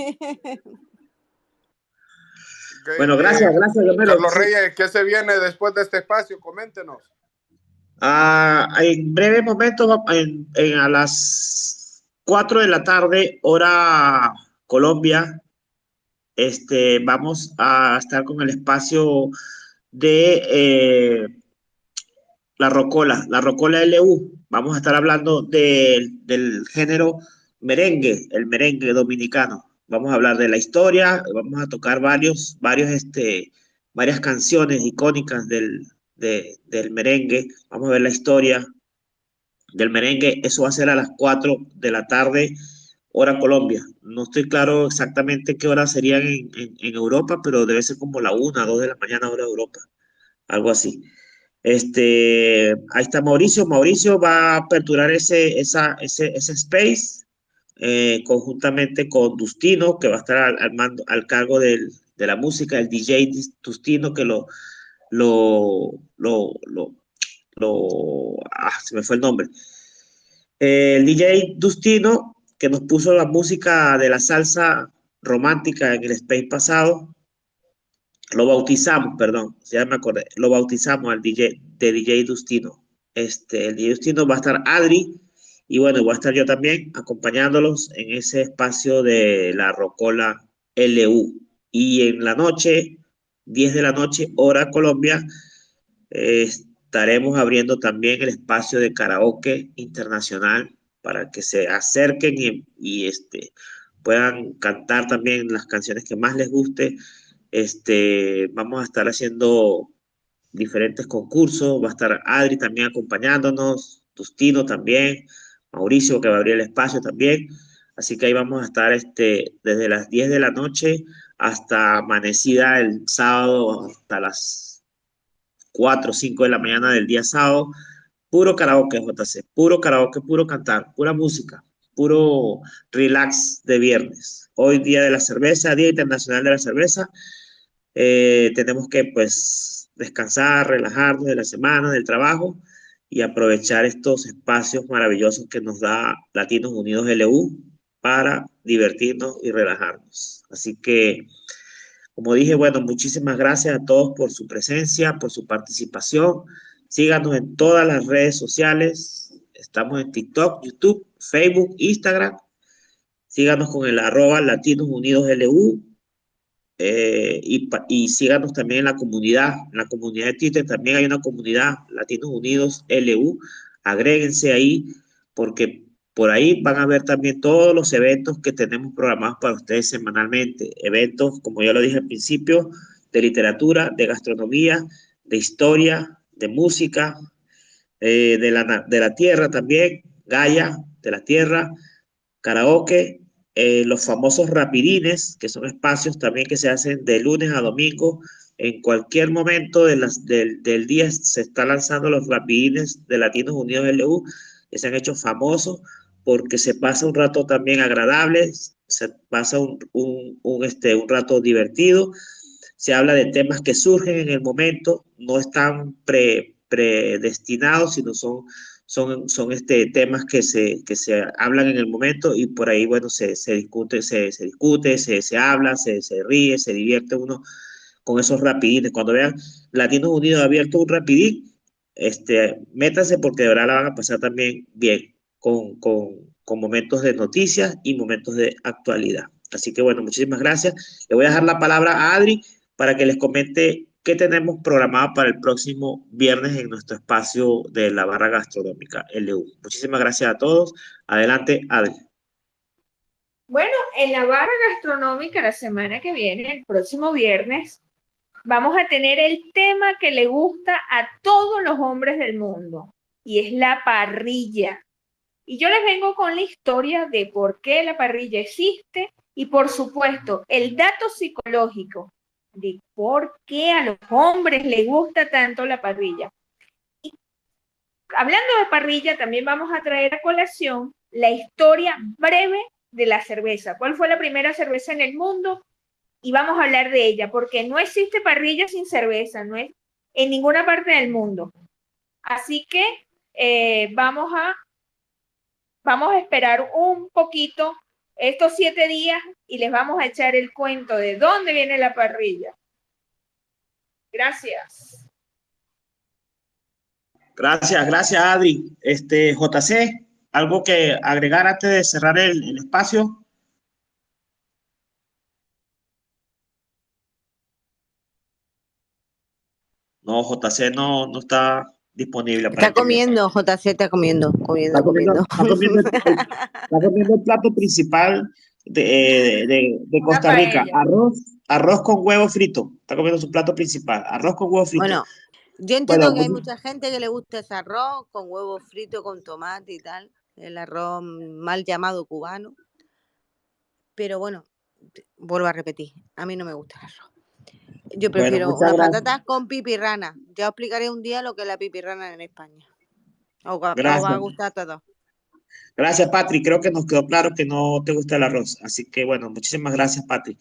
[SPEAKER 3] Okay,
[SPEAKER 1] Bueno, gracias, Yomero.
[SPEAKER 3] Carlos Reyes, ¿qué se viene después de este espacio? Coméntenos.
[SPEAKER 1] En breve momento, a las 4 de la tarde, hora Colombia, vamos a estar con el espacio de la Rocola LU. Vamos a estar hablando del género merengue, el merengue dominicano. Vamos a hablar de la historia, vamos a tocar varias canciones icónicas del merengue. Vamos a ver la historia del merengue. Eso va a ser a las 4 de la tarde, hora Colombia. No estoy claro exactamente qué hora serían en Europa, pero debe ser como la 1, 2 de la mañana, hora Europa, algo así. Ahí está Mauricio. Mauricio va a aperturar ese space conjuntamente con Dustino, que va a estar al cargo de la música, el DJ Dustino, que lo lo, lo, lo, se me fue el nombre. El DJ Dustino, que nos puso la música de la salsa romántica en el space pasado, lo bautizamos, perdón, ya me acordé, lo bautizamos al DJ Dustino. El DJ Dustino va a estar Adri, y bueno, voy a estar yo también acompañándolos en ese espacio de la Rocola LU. Y en la noche, 10 de la noche, hora Colombia, estaremos abriendo también el espacio de karaoke internacional para que se acerquen y puedan cantar también las canciones que más les guste. Vamos a estar haciendo diferentes concursos, va a estar Adri también acompañándonos, Tustino también, Mauricio que va a abrir el espacio también. Así que ahí vamos a estar desde las 10 de la noche hasta amanecida el sábado, hasta las 4 o 5 de la mañana del día sábado. Puro karaoke, JC, puro karaoke, puro cantar, pura música, puro relax de viernes. Hoy día de la cerveza, Día Internacional de la Cerveza. Tenemos que pues descansar, relajarnos de la semana, del trabajo y aprovechar estos espacios maravillosos que nos da Latinos Unidos LU para divertirnos y relajarnos. Así que, como dije, bueno, muchísimas gracias a todos por su presencia, por su participación. Síganos en todas las redes sociales. Estamos en TikTok, YouTube, Facebook, Instagram. Síganos con el @Latinos Unidos LU. Y síganos también en la comunidad de Twitter también hay una comunidad Latinos Unidos LU, agréguense ahí porque por ahí van a ver también todos los eventos que tenemos programados para ustedes semanalmente, eventos como ya lo dije al principio, de literatura, de gastronomía, de historia, de música, de la tierra también, Gaia, de la tierra, karaoke, los famosos rapidines, que son espacios también que se hacen de lunes a domingo. En cualquier momento del día se están lanzando los rapidines de Latinos Unidos LU, que se han hecho famosos porque se pasa un rato también agradable, se pasa un rato divertido, se habla de temas que surgen en el momento, no están predestinados, sino son temas que se hablan en el momento y por ahí, bueno, se discute, se habla, se ríe, se divierte uno con esos rapidines. Cuando vean Latinos Unidos ha abierto un rapidín, métanse porque de verdad la van a pasar también bien con momentos de noticias y momentos de actualidad. Así que bueno, muchísimas gracias. Le voy a dejar la palabra a Adri para que les comente qué tenemos programado para el próximo viernes en nuestro espacio de la barra gastronómica LU. Muchísimas gracias a todos. Adelante, Adri.
[SPEAKER 2] Bueno, en la barra gastronómica la semana que viene, el próximo viernes, vamos a tener el tema que le gusta a todos los hombres del mundo y es la parrilla. Y yo les vengo con la historia de por qué la parrilla existe y, por supuesto, el dato psicológico de por qué a los hombres les gusta tanto la parrilla. Y hablando de parrilla, también vamos a traer a colación la historia breve de la cerveza. ¿Cuál fue la primera cerveza en el mundo? Y vamos a hablar de ella, porque no existe parrilla sin cerveza, no es en ninguna parte del mundo. Así que vamos a esperar un poquito estos 7 días y les vamos a echar el cuento de dónde viene la parrilla. Gracias.
[SPEAKER 1] Gracias, Adri. JC, ¿algo que agregar antes de cerrar el espacio? No, JC no está disponible
[SPEAKER 4] Está
[SPEAKER 1] aparentemente.
[SPEAKER 4] comiendo, JC está comiendo.
[SPEAKER 1] Está comiendo el plato principal de
[SPEAKER 2] Una
[SPEAKER 1] Costa Rica,
[SPEAKER 2] paella.
[SPEAKER 1] arroz con huevo frito. Está comiendo su plato principal, arroz con huevo frito.
[SPEAKER 4] Bueno, yo entiendo
[SPEAKER 1] Bueno,
[SPEAKER 4] que hay mucha gente que le gusta ese arroz con huevo frito, con tomate y tal, el arroz mal llamado cubano. Pero bueno, vuelvo a repetir, a mí no me gusta el arroz. Yo prefiero
[SPEAKER 1] muchas
[SPEAKER 4] unas
[SPEAKER 1] gracias.
[SPEAKER 4] patatas con pipirrana. Ya os explicaré un día lo que es la pipirrana en España. Os va a
[SPEAKER 1] Gracias.
[SPEAKER 4] gustar a todos.
[SPEAKER 1] Gracias, Patri. Creo que nos quedó claro que no te gusta el arroz. Así que, bueno, muchísimas gracias, Patri.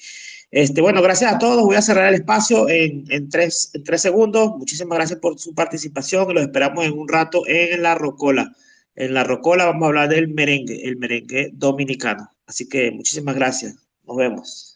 [SPEAKER 1] Bueno, gracias a todos. Voy a cerrar el espacio en 3 segundos. Muchísimas gracias por su participación y los esperamos en un rato en La Rocola. En La Rocola vamos a hablar del merengue, el merengue dominicano. Así que muchísimas gracias. Nos vemos.